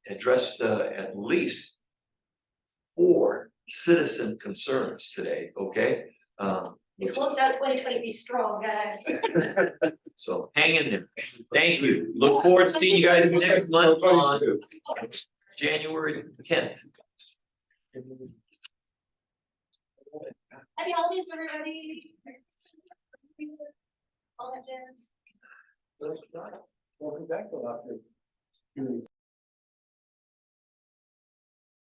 addressed at least 4 citizen concerns today, okay? We closed out 2023 strong, guys. So hang in there. Thank you. Look forward to seeing you guys next month on January 10th. Happy holidays, everybody. All that jazz. Welcome back to